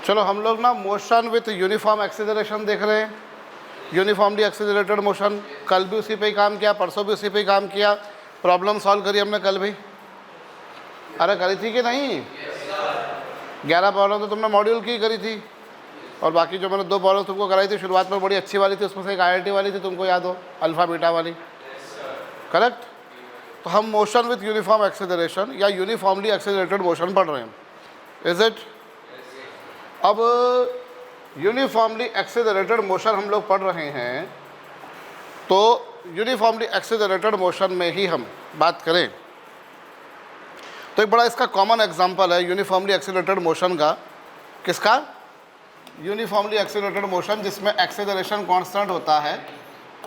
चलो हम लोग ना मोशन विथ यूनिफॉर्म एक्सीलरेशन देख रहे हैं, यूनिफॉर्मली एक्सीलरेटेड मोशन। कल भी उसी पे ही काम किया, परसों भी उसी पे ही काम किया, प्रॉब्लम सॉल्व करी हमने कल भी। अरे करी थी कि नहीं? 11 प्रॉब्लम तो तुमने मॉड्यूल की करी थी, और बाकी जो मैंने 2 प्रॉब्लम तुमको कराई थी शुरुआत में बड़ी अच्छी वाली थी, उसमें से एक IIT वाली थी, तुमको याद हो, अल्फ़ा बीटा वाली, करेक्ट। तो हम मोशन विथ यूनिफॉर्म एक्सीलरेशन या यूनिफॉर्मली एक्सीलरेटेड मोशन पढ़ रहे हैं, इज इट? अब यूनिफॉर्मली एक्सीलरेटेड मोशन हम लोग पढ़ रहे हैं, तो यूनिफॉर्मली एक्सीलरेटेड मोशन में ही हम बात करें तो एक बड़ा इसका कॉमन एग्जांपल है यूनिफॉर्मली एक्सीलरेटेड मोशन का। किसका? यूनिफॉर्मली एक्सीलरेटेड मोशन, जिसमें एक्सीलरेशन कांस्टेंट होता है,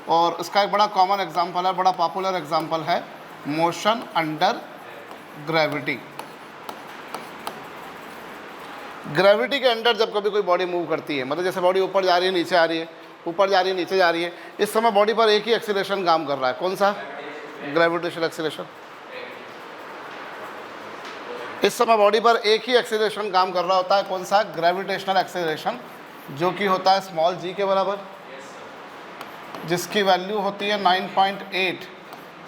और इसका एक बड़ा कॉमन एग्जांपल है, बड़ा पॉपुलर एग्जांपल है मोशन अंडर ग्रेविटी। ग्रेविटी के अंडर जब कभी कोई बॉडी मूव करती है, मतलब जैसे बॉडी ऊपर जा रही है, नीचे आ रही है, ऊपर जा रही है, नीचे जा रही है, इस समय बॉडी पर एक ही एक्सीलरेशन काम कर रहा है। कौन सा? Gravitational acceleration. इस समय बॉडी पर एक ही एक्सीलरेशन काम कर रहा होता है। कौन सा? ग्रेविटेशनल एक्सीलरेशन, जो कि होता है स्मॉल g के बराबर, जिसकी वैल्यू होती है 9.8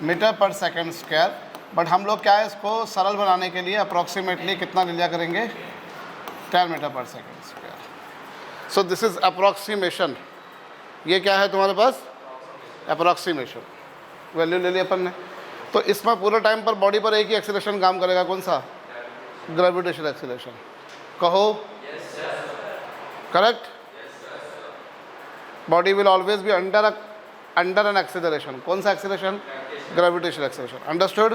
metre per second square. But हम लोग क्या है, इसको सरल बनाने के लिए अप्रॉक्सीमेटली कितना ले लिया करेंगे? 10 metre per second square. So this is approximation. ये क्या है तुम्हारे पास? अप्रॉक्सीमेशन वैल्यू ले ली अपन ने। तो इसमें पूरे टाइम पर बॉडी पर एक ही एक्सीलरेशन काम करेगा। कौन सा? Gravitational acceleration. कहो correct. Body will always be under an acceleration. कौन सा एक्सीलरेशन? Gravitational acceleration. अंडरस्टूड?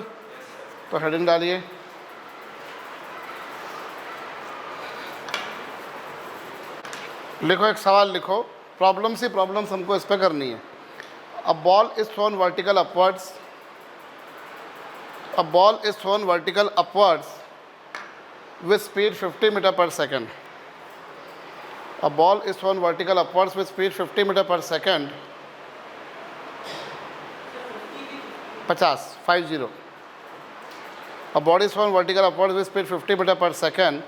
तो हेडिंग डालिए। लिखो, एक सवाल लिखो, प्रॉब्लम्स ही प्रॉब्लम्स हमको इस पर करनी है। A ball is throne vertical upwards, a ball is throne vertical upwards with speed 50 meter per second. A ball is thrown vertical upwards with speed 50 meter per second. 50. A ball is thrown vertical upwards with speed 50 meter per second.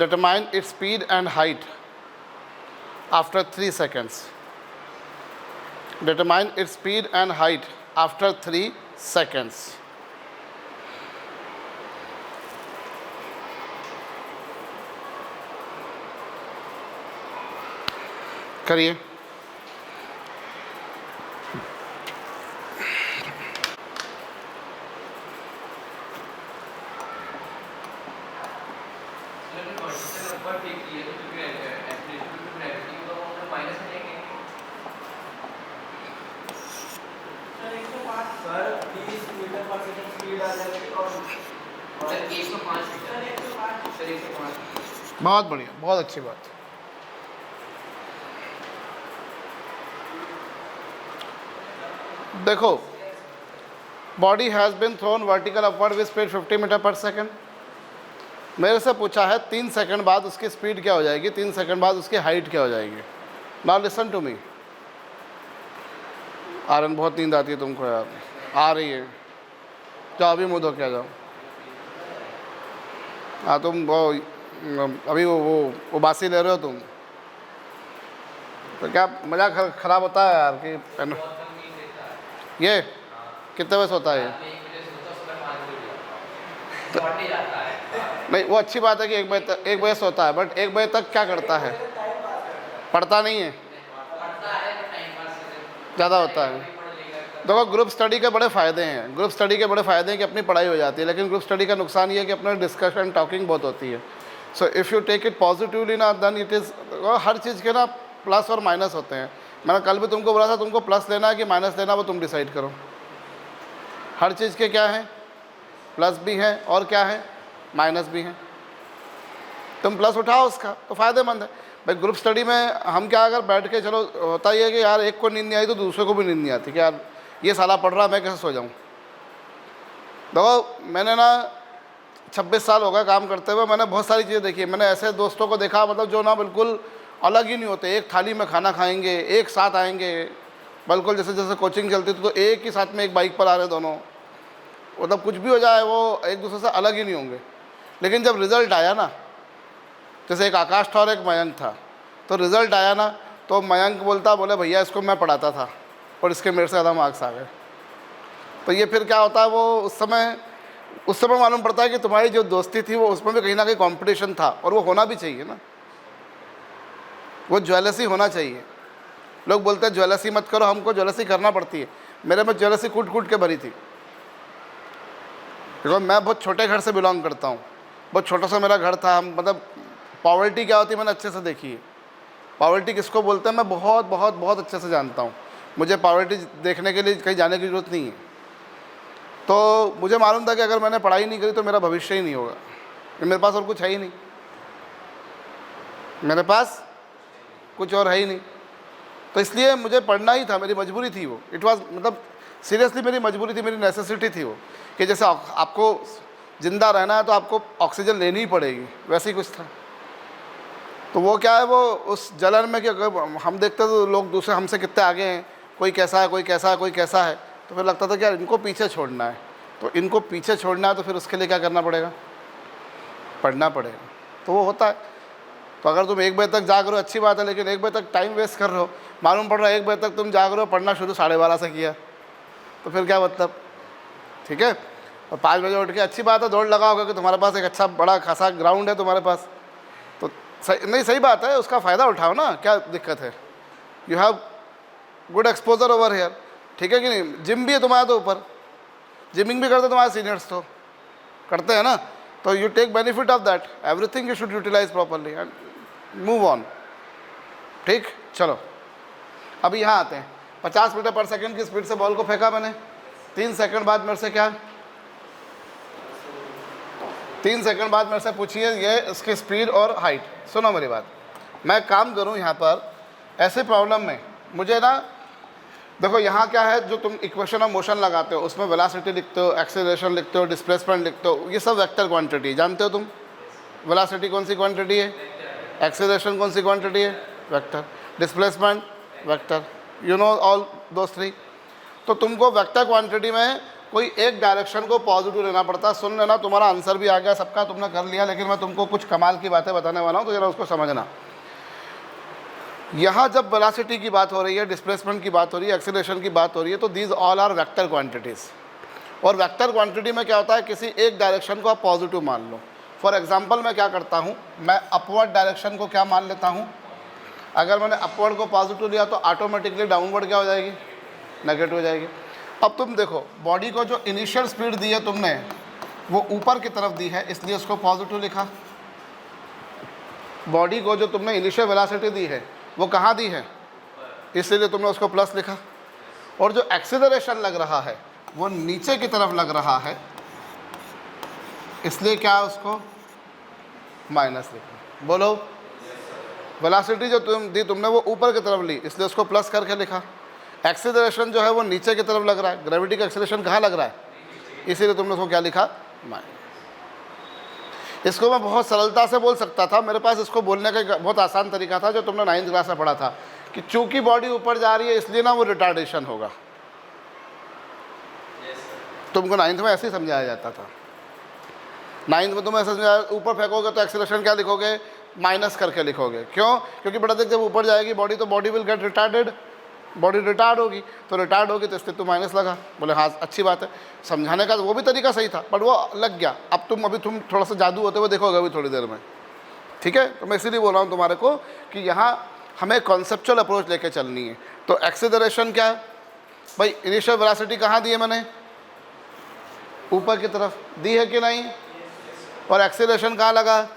Determine its speed and height after 3 seconds. Determine its speed and height after 3 seconds. करिए। बहुत बढ़िया, बहुत अच्छी बात। देखो, body has been thrown vertical upward with speed 50 metre per second. मेरे से पूछा है 3 सेकंड बाद उसकी स्पीड क्या हो जाएगी, 3 सेकंड बाद उसकी हाइट क्या हो जाएगी। Now listen to me. Aaron, बहुत नींद आती है तुमको यार। आ रही है, जाओ अभी मुँह धो के आ जाओ। हाँ, तुम वो अभी वो बासी ले रहे हो तुम, तो क्या मज़ाक ख़राब होता है यार कि ये कितने बजे सोता है ये? तो नहीं, वो अच्छी बात है कि 1 बजे सोता है, बट 1 बजे तक क्या करता है? पढ़ता नहीं है, ज़्यादा होता है। देखो, ग्रुप स्टडी के बड़े फ़ायदे हैं, ग्रुप स्टडी के बड़े फ़ायदे हैं कि अपनी पढ़ाई हो जाती है, लेकिन ग्रुप स्टडी का नुकसान ये है कि अपना डिस्कशन टॉकिंग बहुत होती है। So if you take it positively ना, देन इट इज़, हर चीज़ के ना प्लस और माइनस होते हैं। मैंने कल भी तुमको बोला था, तुमको प्लस लेना है कि माइनस लेना, वो तुम डिसाइड करो। हर चीज़ के क्या है? प्लस भी है और क्या है? माइनस भी है। तुम प्लस उठाओ उसका, तो फ़ायदेमंद है भाई। ग्रुप स्टडी में हम क्या, अगर बैठ के, चलो होता ही है कि यार एक को नींद नहीं आई तो दूसरे को भी नींद नहीं आती कि यार ये साला पढ़ रहा, मैं कैसे सो जाऊँ। देखो, मैंने ना 26 साल हो गए काम करते हुए, मैंने बहुत सारी चीज़ें देखी है। मैंने ऐसे दोस्तों को देखा, मतलब जो ना बिल्कुल अलग ही नहीं होते, एक थाली में खाना खाएंगे, एक साथ आएंगे, बिल्कुल जैसे जैसे कोचिंग चलती थी तो एक ही साथ में एक बाइक पर आ रहे दोनों, मतलब कुछ भी हो जाए वो एक दूसरे से अलग ही नहीं होंगे। लेकिन जब रिज़ल्ट आया ना, जैसे एक आकाश था और एक मयंक था, तो रिज़ल्ट आया ना, तो मयंक बोले भैया इसको मैं पढ़ाता था और इसके मेरे से ज़्यादा मार्क्स आ गए। तो ये फिर क्या होता है, वो उस समय मालूम पड़ता है कि तुम्हारी जो दोस्ती थी वो उसमें भी कहीं ना कहीं कंपटीशन था, और वो होना भी चाहिए ना, वो ज्वेलसी होना चाहिए। लोग बोलते हैं ज्वेलसी मत करो, हमको ज्वेलसी करना पड़ती है। मेरे में ज्वेलसी कूट कूट के भरी थी, देखो मैं बहुत छोटे घर से बिलोंग करता हूँ, बहुत छोटा सा मेरा घर था। हम मतलब पॉवर्टी क्या होती है मैंने अच्छे से देखी है। पॉवर्टी किसको बोलते हैं मैं बहुत बहुत बहुत अच्छे से जानता हूँ। मुझे पॉवर्टी देखने के लिए कहीं जाने की ज़रूरत नहीं है। तो मुझे मालूम था कि अगर मैंने पढ़ाई नहीं करी तो मेरा भविष्य ही नहीं होगा, मेरे पास और कुछ है ही नहीं, मेरे पास कुछ और है ही नहीं। तो इसलिए मुझे पढ़ना ही था, मेरी मजबूरी थी वो। इट वाज मतलब सीरियसली मेरी मजबूरी थी, मेरी नेसेसिटी थी वो, कि जैसे आपको ज़िंदा रहना है तो आपको ऑक्सीजन लेनी ही पड़ेगी, वैसे ही कुछ था। तो वो क्या है, वो उस जलन में कि अगर हम देखते तो लोग दूसरे हमसे कितने आगे हैं, कोई कैसा है, कोई कैसा है, कोई कैसा है, तो फिर लगता था कि यार इनको पीछे छोड़ना है। तो इनको पीछे छोड़ना है तो फिर उसके लिए क्या करना पड़ेगा, पढ़ना पड़ेगा। तो वो होता है। तो अगर तुम 1 बजे तक जाग रहे हो अच्छी बात है, लेकिन 1 बजे तक टाइम वेस्ट कर रहे हो, मालूम पड़ रहा है 1 बजे तक तुम जाग रहे हो, पढ़ना शुरू 12:30 से किया, तो फिर क्या मतलब, ठीक है। और 5 बजे उठ के अच्छी बात है दौड़ लगाओगे कि तुम्हारे पास एक अच्छा बड़ा खासा ग्राउंड है तुम्हारे पास, तो सही बात है, उसका फ़ायदा उठाओ ना, क्या दिक्कत है। You have good exposure over here, ठीक है कि नहीं। जिम भी है तुम्हारा तो ऊपर, जिमिंग भी करते तुम्हारे सीनियर्स तो करते हैं ना, तो you take benefit of that. Everything you should utilise properly and move on, ठीक। चलो अभी यहाँ आते हैं। 50 मीटर पर सेकंड की स्पीड से बॉल को फेंका मैंने, 3 सेकंड बाद मेरे से क्या, 3 सेकंड बाद मेरे से पूछिए ये इसकी स्पीड और हाइट। सुनो मेरी बात, मैं काम करूँ यहाँ पर ऐसे प्रॉब्लम में, मुझे ना देखो यहाँ क्या है, जो तुम इक्वेशन ऑफ मोशन लगाते हो उसमें वेलोसिटी लिखते हो, एक्सेलरेशन लिखते हो, डिस्प्लेसमेंट लिखते हो, ये सब वेक्टर क्वांटिटी जानते हो तुम। वेलोसिटी कौन सी क्वांटिटी है, एक्सेलरेशन कौन सी क्वांटिटी है, vector, displacement vector, you know all those 3। तो तुमको वेक्टर क्वांटिटी में कोई एक डायरेक्शन को पॉजिटिव लेना पड़ता है। सुन लेना, तुम्हारा आंसर भी आ गया, सबका तुमने कर लिया, लेकिन मैं तुमको कुछ कमाल की बातें बताने वाला हूँ, तो जरा उसको समझना। यहाँ जब वेलोसिटी की बात हो रही है, डिस्प्लेसमेंट की बात हो रही है, एक्सेलरेशन की बात हो रही है, तो these all are vector quantities. और वेक्टर क्वांटिटी में क्या होता है, किसी एक डायरेक्शन को आप पॉजिटिव मान लो। फॉर एग्जांपल मैं क्या करता हूँ, मैं अपवर्ड डायरेक्शन को क्या मान लेता हूँ, अगर मैंने अपवर्ड को पॉजिटिव लिया तो ऑटोमेटिकली डाउनवर्ड क्या हो जाएगी, नेगेटिव हो जाएगी। अब तुम देखो, बॉडी को जो इनिशियल स्पीड दी है तुमने वो ऊपर की तरफ दी है, इसलिए उसको पॉजिटिव लिखा। बॉडी को जो तुमने इनिशियल वेलोसिटी दी है वो कहाँ दी है, इसलिए तुमने उसको प्लस लिखा। और जो एक्सीलरेशन लग रहा है वो नीचे की तरफ लग रहा है, इसलिए क्या उसको माइनस लिखा। बोलो, वेलोसिटी जो तुमने वो ऊपर की तरफ ली, इसलिए उसको प्लस करके लिखा। एक्सीलरेशन जो है वो नीचे की तरफ लग रहा है, ग्रेविटी का एक्सीलरेशन कहाँ लग रहा है, इसीलिए तुमने उसको क्या लिखा, माइनस। इसको मैं बहुत सरलता से बोल सकता था, मेरे पास इसको बोलने का बहुत आसान तरीका था जो तुमने 9th क्लास में पढ़ा था, कि चूंकि बॉडी ऊपर जा रही है इसलिए ना वो रिटार्डेशन होगा। तुमको 9th में ऐसे ही समझाया जाता था। 9th में तुम्हें ऐसा समझाया, ऊपर फेंकोगे तो एक्सीलरेशन क्या लिखोगे, माइनस करके लिखोगे। क्यों, क्योंकि बेटा देख जब ऊपर जाएगी बॉडी तो body will get retarded, body retard होगी, तो रिटार्ड होगी तो इसलिए तू माइनस लगा। बोले हाँ अच्छी बात है, समझाने का वो भी तरीका सही था, बट वो लग गया। अब तुम थोड़ा सा जादू होते हुए देखोगे अभी थोड़ी देर में, ठीक है। तो मैं इसीलिए बोल रहा हूँ तुम्हारे को कि यहाँ हमें कॉन्सेप्चुअल अप्रोच लेके चलनी है। तो एक्सीलरेशन क्या है भाई, इनिशियल वेलोसिटी कहाँ दी है मैंने, ऊपर की तरफ दी है कि नहीं, और एक्सीलरेशन कहाँ लगा,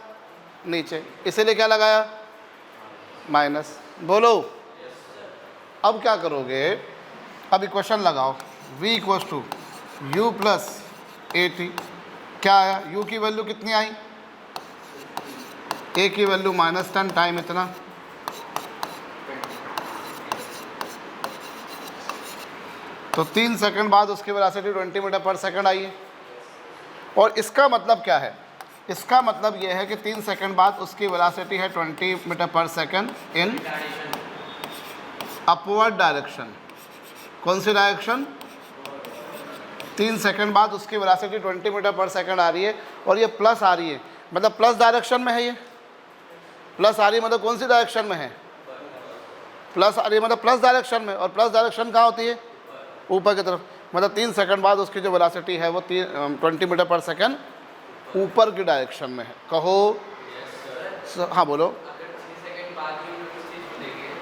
नीचे, इसीलिए क्या लगाया, माइनस। बोलो अब क्या करोगे, अब इक्वेशन लगाओ, v equals to u plus a t. क्या आया, u की वैल्यू कितनी आई, a की वैल्यू -10 टाइम इतना, तो 3 सेकंड बाद उसकी वेलोसिटी 20 मीटर पर सेकंड आई है। और इसका मतलब क्या है, इसका मतलब यह है कि 3 सेकंड बाद उसकी वेलोसिटी है 20 metre per second in upward direction. कौन सी डायरेक्शन, 3 सेकंड बाद उसकी वेलोसिटी 20 मीटर पर सेकंड आ रही है, और ये प्लस आ रही है, मतलब प्लस डायरेक्शन में है ये। प्लस आ रही मतलब कौन सी डायरेक्शन में है? प्लस आ रही है मतलब प्लस डायरेक्शन में, और प्लस डायरेक्शन कहाँ होती है? ऊपर की तरफ। मतलब 3 सेकंड बाद उसकी जो वेलोसिटी है वो 20 मीटर पर सेकंड ऊपर की डायरेक्शन में है। कहो। हाँ बोलो। अगर 6 सेकंड बाद ही उस चीज को देंगे तो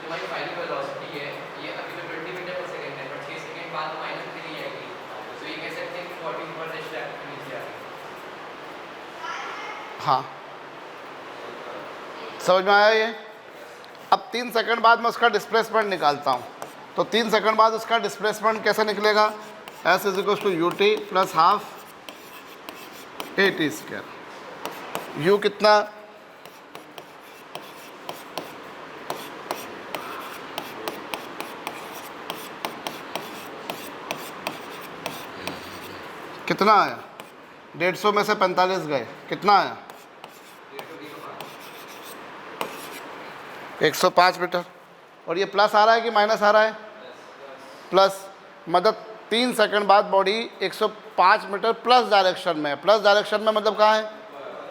हमारी फाइनल वेलोसिटी है ये अभी तो 20 मीटर पर सेकंड है, पर 6 सेकंड बाद माइनस में चली जाएगी, तो ये कह सकते हैं कि 14 पर नीचे आ गई। हाँ समझ में आया ये? अब 3 सेकंड बाद मैं उसका डिस्प्लेसमेंट निकालता हूँ, तो 3 सेकंड बाद उसका डिस्प्लेसमेंट कैसे निकलेगा? S is equal to u t plus half a t square. U कितना? कितना आया? 150 में से 45 गए, कितना आया? 105 मीटर। और ये प्लस आ रहा है कि माइनस आ रहा है? प्लस। मतलब 3 सेकंड बाद बॉडी 105 मीटर प्लस डायरेक्शन में है। प्लस डायरेक्शन में मतलब कहाँ है?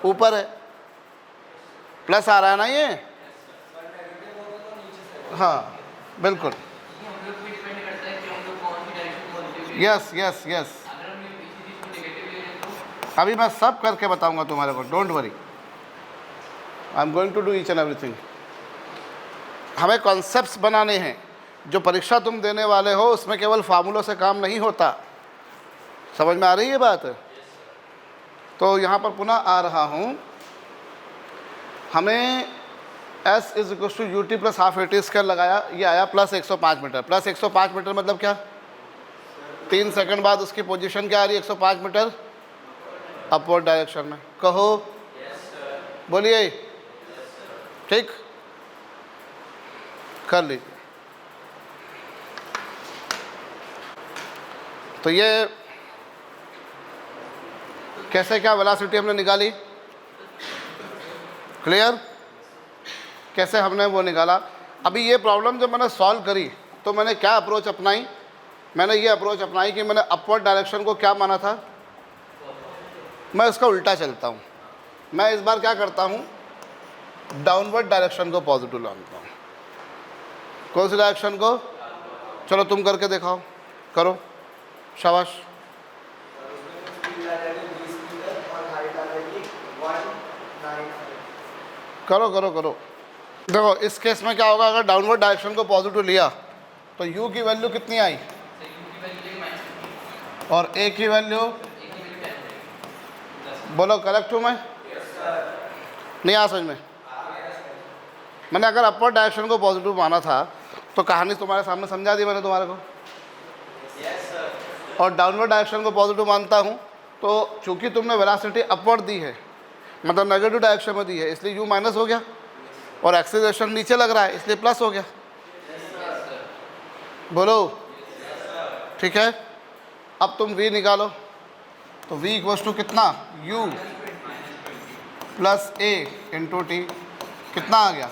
ऊपर है। प्लस आ रहा है ना ये? हाँ बिल्कुल। Yes yes yes. अभी मैं सब करके बताऊंगा तुम्हारे को, don't worry, I am going to do each and everything. हमें कॉन्सेप्ट्स बनाने हैं। जो परीक्षा तुम देने वाले हो उसमें केवल फार्मूलों से काम नहीं होता। समझ में आ रही है बात? तो यहाँ पर पुनः आ रहा हूँ, हमें S is equal to u t plus half a t square लगाया, ये आया प्लस 105 मीटर। प्लस 105 मीटर मतलब क्या? 3 सेकंड बाद उसकी पोजीशन क्या आ रही है? 105 मीटर अपवर्ड डायरेक्शन में। कहो। बोलिए। ठीक, कर लीजिए। तो ये कैसे क्या वेलोसिटी हमने निकाली? क्लियर? कैसे हमने वो निकाला? अभी ये प्रॉब्लम जब मैंने सॉल्व करी तो मैंने क्या अप्रोच अपनाई? मैंने ये अप्रोच अपनाई कि मैंने अपवर्ड डायरेक्शन को क्या माना था? मैं इसका उल्टा चलता हूँ। मैं इस बार क्या करता हूँ? डाउनवर्ड डायरेक्शन को पॉजिटिव लाता हूँ। कौन सी डायरेक्शन को? चलो तुम करके दिखाओ, करो, शाबाश। करो करो करो। देखो इस केस में क्या होगा, अगर डाउनवर्ड डायरेक्शन को पॉजिटिव लिया तो u की वैल्यू कितनी आई? और a की वैल्यू? बोलो करेक्ट हूँ मैं? नहीं आ समझ में? मैंने अगर अपवर्ड डायरेक्शन को पॉजिटिव माना था तो कहानी तुम्हारे सामने समझा दी मैंने तुम्हारे को। और डाउनवर्ड डायरेक्शन को पॉजिटिव मानता हूँ तो चूंकि तुमने वेलोसिटी अपवर्ड दी है, मतलब नेगेटिव डायरेक्शन में दी है, इसलिए u माइनस हो गया, और एक्सीलरेशन नीचे लग रहा है इसलिए प्लस हो गया। बोलो। ठीक है, अब तुम v निकालो, तो v इक्वल्स टू कितना? u plus a into T. कितना आ गया?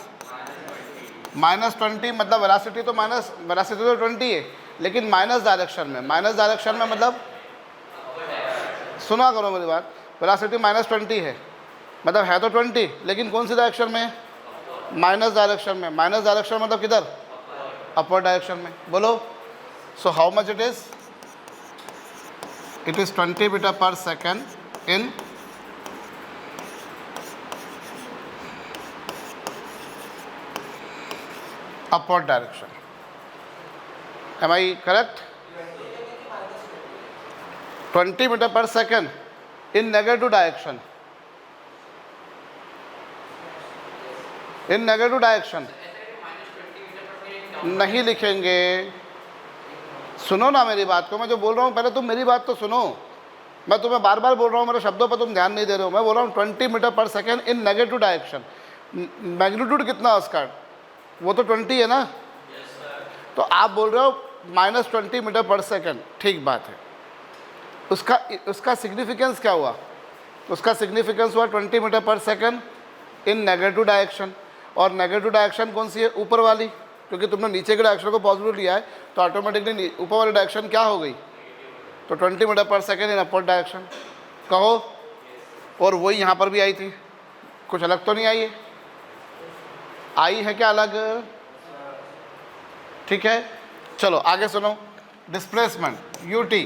-20। मतलब वेलोसिटी तो 20 है, लेकिन माइनस डायरेक्शन में। माइनस डायरेक्शन में मतलब सुना करो मेरी बात, वेलोसिटी -20 है, मतलब है तो 20 लेकिन कौन सी डायरेक्शन में? माइनस डायरेक्शन में। माइनस डायरेक्शन मतलब किधर? अपवर्ड डायरेक्शन में। बोलो। So how much it is? It is 20 metre per second in upward direction. Am I correct? 20 meter per second in negative direction. In negative direction नहीं लिखेंगे। सुनो ना मेरी बात को, मैं जो बोल रहा हूँ पहले तुम मेरी बात तो सुनो। मैं तुम्हें बार बार बोल रहा हूँ, मेरे शब्दों पर तुम ध्यान नहीं दे रहे हो। मैं बोल रहा हूँ 20 मीटर पर सेकेंड इन नेगेटिव डायरेक्शन। मैग्नीट्यूड कितना उसका? वो तो 20 है ना। तो आप बोल रहे हो -20 मीटर पर सेकेंड, ठीक बात है। उसका सिग्निफिकेंस क्या हुआ? उसका सिग्निफिकेंस हुआ 20 मीटर पर सेकेंड इन नेगेटिव डायरेक्शन। और नेगेटिव डायरेक्शन कौन सी है? ऊपर वाली, क्योंकि तुमने नीचे के डायरेक्शन को पॉजिटिव लिया है तो ऑटोमेटिकली ऊपर वाली डायरेक्शन क्या हो गई? तो 20 metre per second in upward direction. कहो। और वही यहाँ पर भी आई थी, कुछ अलग तो नहीं आई है? आई है क्या अलग? ठीक है, चलो आगे सुनो। Displacement you t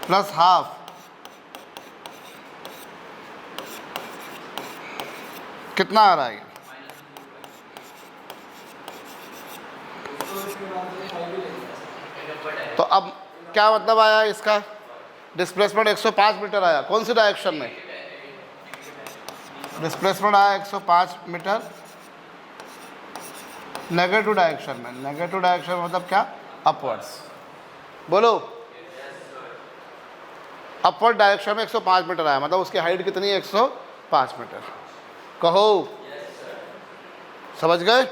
plus half कितना आ रहा है? तो अब क्या मतलब आया इसका? डिस्प्लेसमेंट 105 मीटर आया। कौन सी डायरेक्शन में? डिस्प्लेसमेंट आया 105 मीटर नेगेटिव डायरेक्शन में। नेगेटिव डायरेक्शन मतलब क्या? अपवर्ड्स। बोलो, अपवर्ड डायरेक्शन में 105 मीटर आया, मतलब उसकी हाइट कितनी है? 105 मीटर। कहो, समझ गए?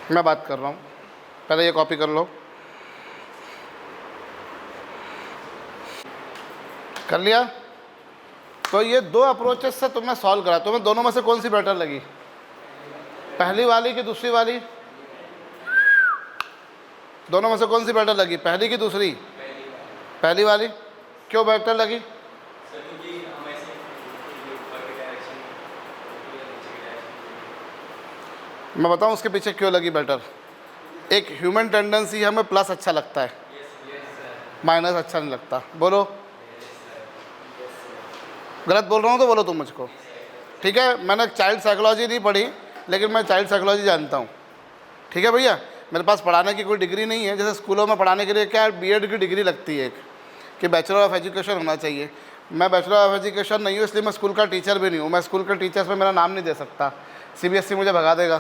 मैं बात कर रहा हूँ, पहले ये कॉपी कर लो। कर लिया? तो ये दो अप्रोचेस से तुमने सॉल्व करा, तुम्हें दोनों में से कौन सी बेटर लगी? पहली वाली कि दूसरी वाली? दोनों में से कौन सी बेटर लगी, पहली कि दूसरी? पहली वाली। क्यों बेटर लगी? मैं बताऊं उसके पीछे क्यों लगी बेटर। एक ह्यूमन टेंडेंसी है, हमें प्लस अच्छा लगता है, माइनस अच्छा नहीं लगता। बोलो, गलत बोल रहा हूँ तो बोलो तुम मुझको। ठीक है, मैंने चाइल्ड साइकोलॉजी नहीं पढ़ी, लेकिन मैं चाइल्ड साइकोलॉजी जानता हूँ। ठीक है भैया, मेरे पास पढ़ाने की कोई डिग्री नहीं है। जैसे स्कूलों में पढ़ाने के लिए क्या बीएड की डिग्री लगती है एक, कि बैचलर ऑफ एजुकेशन होना चाहिए। मैं बैचलर ऑफ एजुकेशन नहीं हूँ, इसलिए मैं स्कूल का टीचर भी नहीं हूँ। मैं स्कूल के टीचर्स में मेरा नाम नहीं दे सकता। सीबीएसई मुझे भगा देगा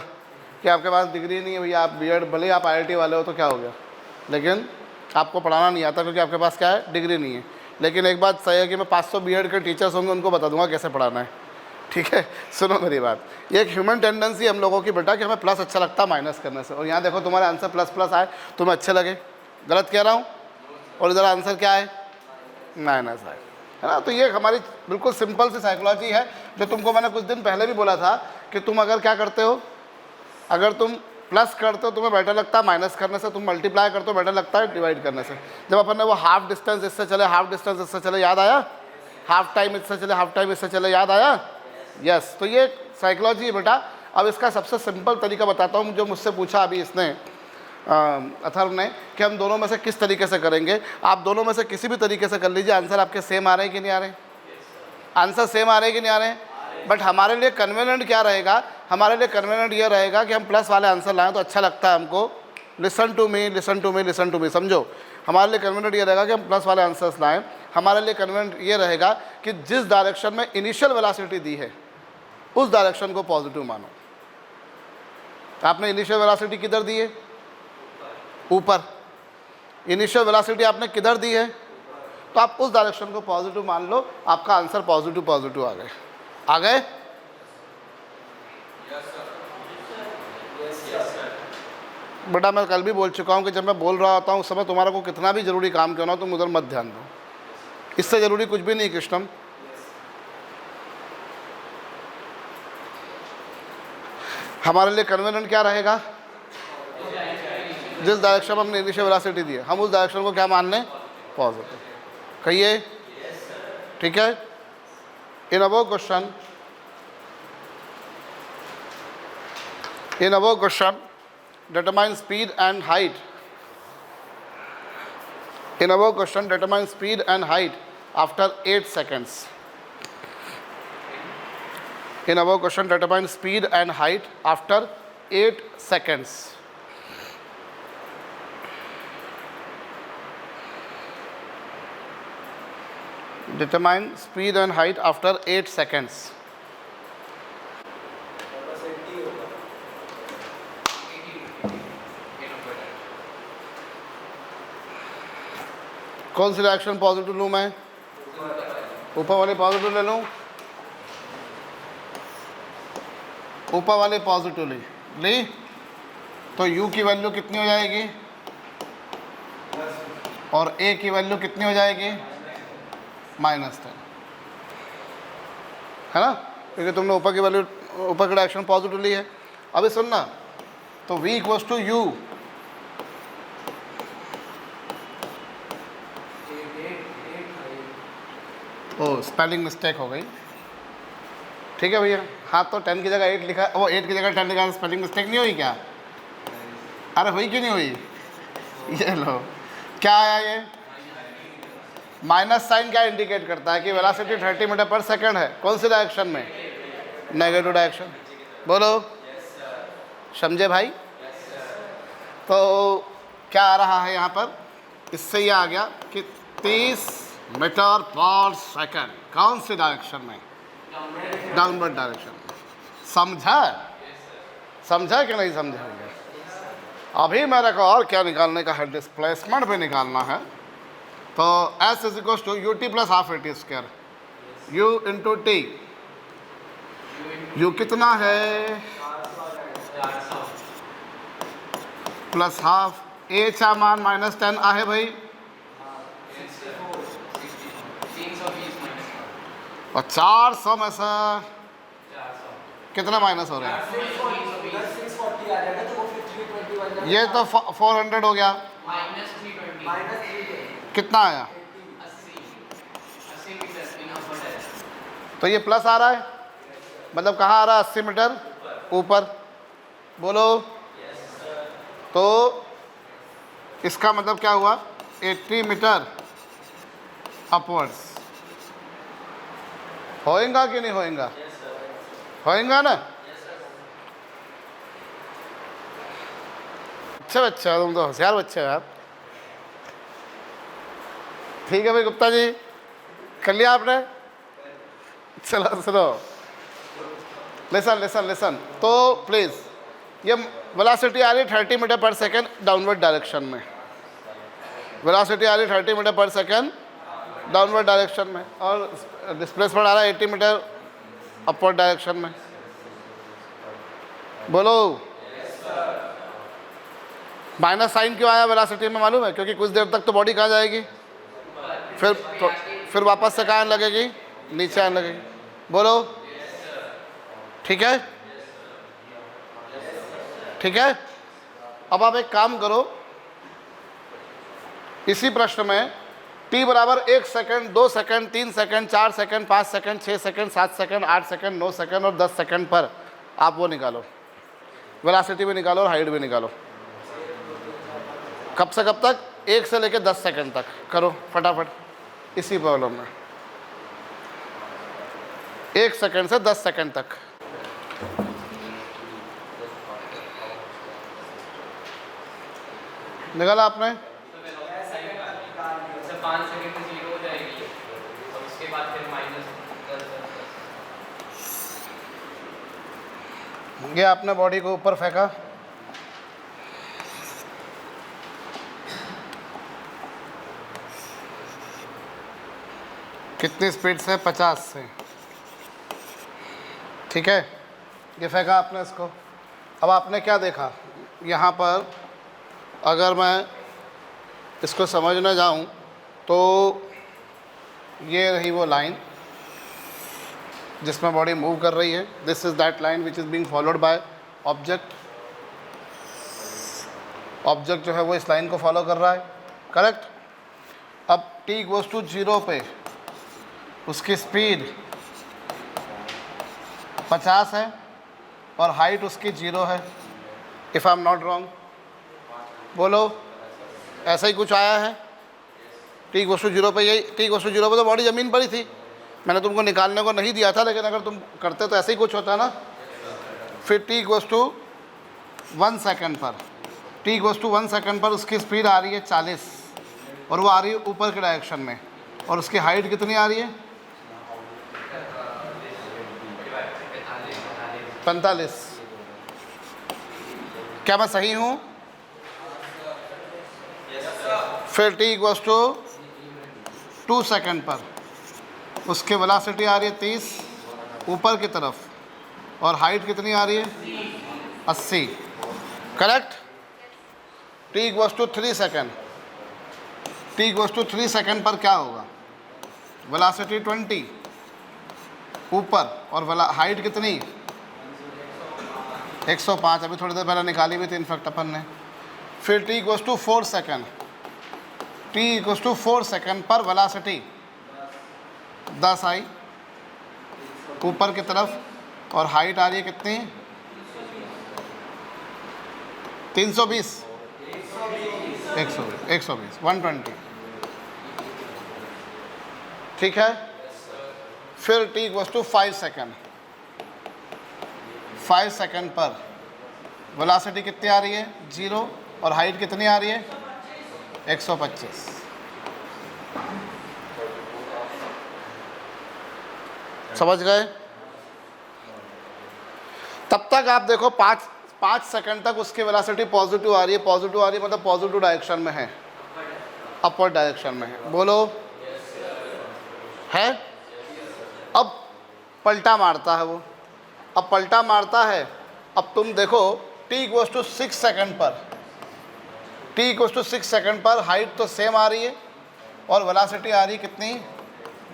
कि आपके पास डिग्री नहीं है भैया, आप बीएड, भले आप आईआईटी वाले हो तो क्या हो गया, लेकिन आपको पढ़ाना नहीं आता क्योंकि आपके पास क्या है, डिग्री नहीं है। लेकिन एक बात सही है कि मैं 500 बीएड के टीचर्स होंगे, उनको बता दूंगा कैसे पढ़ाना है। ठीक है, सुनो मेरी बात। ये एक ह्यूमन टेंडेंसी हम लोगों की बेटा कि हमें प्लस अच्छा लगता है माइनस करने से। और यहाँ देखो तुम्हारे आंसर प्लस प्लस आए, तुम्हें अच्छे लगे। गलत कह रहा हूँ? और इधर आंसर क्या है? माइनस आए, है ना। तो ये हमारी बिल्कुल सिंपल सी साइकोलॉजी है, जो तुमको मैंने कुछ दिन पहले भी बोला था कि तुम अगर क्या करते हो, अगर तुम प्लस करते हो तुम्हें बेटर लगता है माइनस करने से, तुम मल्टीप्लाई करते हो बेटर लगता है डिवाइड करने से। जब अपन ने वो हाफ डिस्टेंस इससे चले, हाफ डिस्टेंस इससे चले, याद आया? हाफ टाइम इससे चले, हाफ टाइम इससे चले, याद आया? यस। तो ये साइकोलॉजी है बेटा। अब इसका सबसे सिंपल तरीका बताता हूँ, जो मुझसे पूछा अभी इसने अथर्व ने, कि हम दोनों में से किस तरीके से करेंगे। आप दोनों में से किसी भी तरीके से कर लीजिए, आंसर आपके सेम आ रहे हैं कि नहीं आ रहे? आंसर सेम आ रहे हैं कि नहीं आ रहे? बट हमारे लिए कन्वीनियंट क्या रहेगा? हमारे लिए कन्वीनियंट ये रहेगा कि हम प्लस वाले आंसर लाएं तो अच्छा लगता है हमको। Listen to me, listen to me, listen to me, समझो। हमारे लिए कन्वीनियंट ये रहेगा कि हम प्लस वाले आंसर्स लाएं। हमारे लिए कन्वीनियंट ये रहेगा कि जिस डायरेक्शन में इनिशियल वेलोसिटी दी है उस डायरेक्शन को पॉजिटिव मानो। आपने इनिशियल वेलोसिटी किधर दी है? ऊपर। इनिशियल वेलोसिटी आपने किधर दी है? तो आप उस डायरेक्शन को पॉजिटिव मान लो, आपका आंसर पॉजिटिव पॉजिटिव आ गए। आ गए? बेटा मैं कल भी बोल चुका हूँ कि जब मैं बोल रहा होता हूँ उस समय तुम्हारा को कितना भी जरूरी काम क्यों ना हो, तुम उधर मत ध्यान दो। इससे जरूरी कुछ भी नहीं कृष्णम। हमारे लिए कन्वीनियंट क्या रहेगा? जिस डायरेक्शन में हमने इनिशियल वेलोसिटी दी है, हम उस डायरेक्शन को क्या मान लें? पॉजिटिव। कहिए, ठीक है। In above question, determine speed and height. In above question, determine speed and height after 8 seconds. In above question, determine speed and height after 8 seconds. Determine speed and height after 8 seconds. कौन सी direction positive लूँ मैं? ऊपर वाले positive ले लूँ? ऊपर वाले पॉजिटिव ली तो u की वैल्यू कितनी हो जाएगी और a की वैल्यू कितनी हो जाएगी? -10, है ना, क्योंकि तुमने ऊपर की वैल्यू, ऊपर की डायरेक्शन पॉजिटिव ली है। अभी सुनना, तो v = u oh spelling mistake हो गई, ठीक है भैया। हाँ तो 10 की जगह 8 लिखा, वो 8 की जगह 10 लिखा, स्पेलिंग मिस्टेक नहीं हुई क्या? अरे हुई क्यों नहीं हुई? ये लो, क्या आया ये माइनस साइन? क्या इंडिकेट करता है कि वेलोसिटी 30 मीटर पर सेकंड है। कौन सी डायरेक्शन में? Negative direction. बोलो समझे भाई? तो क्या आ रहा है यहाँ पर? इससे ये आ गया कि 30 मीटर पर सेकंड कौन सी डायरेक्शन में? डाउनवर्ड डायरेक्शन में। समझा? समझा कि नहीं समझा? अभी मेरे को और क्या निकालने का है? डिस्प्लेसमेंट भी निकालना है। तो S is equal to u t plus half a t square, u into t. U कितना है? Plus half. ए चा मान -10 आहे भाई, 320 और 400 में से कितना माइनस हो रहा है? ये तो 400 हो गया। -320 कितना आया? 80 मीटर इन अपर डायरेक्शन। तो ये प्लस आ रहा है, मतलब कहाँ आ रहा है? 80 मीटर ऊपर। बोलो। तो इसका मतलब क्या हुआ? 80 मीटर अपवर्ड्स। होएगा कि नहीं होएगा? होएगा ना? अच्छा बच्चा, तुम तो होशियार बच्चे हो यार। ठीक है भाई गुप्ता जी, कर लिया आपने? चलो सुनो, लिसन लिसन लिसन। तो प्लीज़, ये वेलोसिटी आ रही 30 metre per second downward direction में। वेलोसिटी आ रही 30 metre per second downward direction में, और डिस्प्लेसमेंट आ रहा है 80 मीटर अपवर्ड डायरेक्शन में। बोलो। माइनस साइन क्यों आया वेलोसिटी में मालूम है? क्योंकि कुछ देर तक तो बॉडी कहाँ जाएगी, फिर वापस से कहाँ आने लगेगी? नीचे आने लगेगी। बोलो ठीक है? ठीक है। अब आप एक काम करो, इसी प्रश्न में t बराबर 1 second, 2 second, 3 second, 4 second, 5 second, 6 second, 7 second, 8 second, 9 second और 10 सेकंड पर आप वो निकालो, वेलोसिटी भी निकालो और हाइट भी निकालो। कब से कब तक? 1 से लेकर 10 सेकंड तक करो फटाफट इसी प्रॉब्लम में। 1 सेकंड से 10 सेकंड तक। निकाला आपने? 5 सेकंड में 0 हो जाएगी और उसके बाद फिर -10। ये आपने बॉडी को ऊपर फेंका, कितनी स्पीड से? 50 से। ठीक है, ये फेंका आपने इसको। अब आपने क्या देखा यहाँ पर? अगर मैं इसको समझने जाऊँ तो ये रही वो लाइन जिसमें बॉडी मूव कर रही है। This is that line which is being followed by object. Object जो है वो इस लाइन को फॉलो कर रहा है, करेक्ट? अब t गोज़ टू 0 पे उसकी स्पीड 50 है और हाइट उसकी 0 है, if I am not wrong. बोलो, ऐसा ही कुछ आया है? t गोज़ टू 0 पे, यही t गोज़ टू 0 पे तो बॉडी ज़मीन पर ही थी। मैंने तुमको निकालने को नहीं दिया था, लेकिन अगर तुम करते तो ऐसे ही कुछ होता ना। फिर t गोज़ टू 1 सेकंड पर, t गोज़ टू 1 सेकंड पर उसकी स्पीड आ रही है 40 और वो आ रही है ऊपर के डायरेक्शन में, और उसकी हाइट कितनी आ रही है? 45। क्या मैं सही हूँ? फिर t गोज़ टू 2 सेकंड पर उसकी वेलोसिटी आ रही है 30 ऊपर की तरफ, और हाइट कितनी आ रही है? 80, correct? t goes to 3 second, t goes to 3 second पर क्या होगा? वेलोसिटी 20 ऊपर और हाइट कितनी? 105। अभी थोड़ी देर पहले निकाली हुई थी इनफैक्ट अपन ने। फिर t goes to 4 second, t goes to 4 second पर वेलोसिटी 10 आई ऊपर की तरफ, और हाइट आ रही है कितनी? 320 120 120, ठीक है। फिर t equals to 5 second, 5 second पर वेलोसिटी कितनी आ रही है? 0, और हाइट कितनी आ रही है? 125। समझ गए? तब तक आप देखो 5 सेकंड तक उसकी वेलोसिटी पॉजिटिव आ रही है। पॉजिटिव आ रही है मतलब पॉजिटिव डायरेक्शन में है, अपवर्ड डायरेक्शन में है। बोलो है? अब पलटा मारता है वो, अब पलटा मारता है। अब तुम देखो t इक्वल्स टू 6 सेकंड पर, t इक्वल्स टू 6 सेकंड पर हाइट तो सेम आ रही है और वेलोसिटी आ रही है कितनी?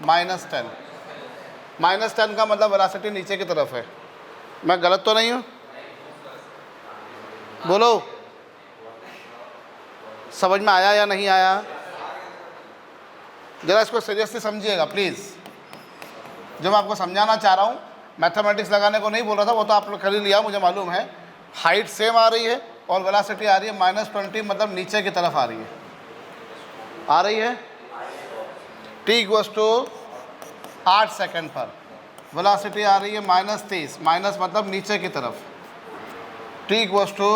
-10। -10 का मतलब वेलोसिटी नीचे की तरफ है। मैं गलत तो नहीं हूँ? बोलो समझ में आया या नहीं आया? ज़रा इसको सीरियसली समझिएगा प्लीज़। जो मैं आपको समझाना चाह रहा हूँ, मैथमेटिक्स लगाने को नहीं बोल रहा था, वो तो आप लोग कर ही लिया, मुझे मालूम है। हाइट सेम आ रही है और वेलोसिटी आ रही है -20, मतलब नीचे की तरफ आ रही है, आ रही है। t इक्वल्स टू 8 सेकंड पर वेलोसिटी आ रही है -30, माइनस मतलब नीचे की तरफ। t इक्वल्स टू